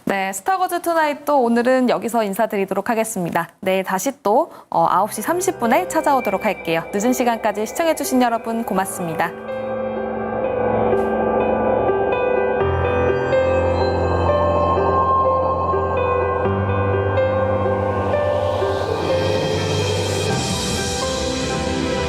네, 스타거즈 투나잇도 오늘은 여기서 인사드리도록 하겠습니다. 내일 다시 또 9시 30분에 찾아오도록 할게요. 늦은 시간까지 시청해주신 여러분 고맙습니다.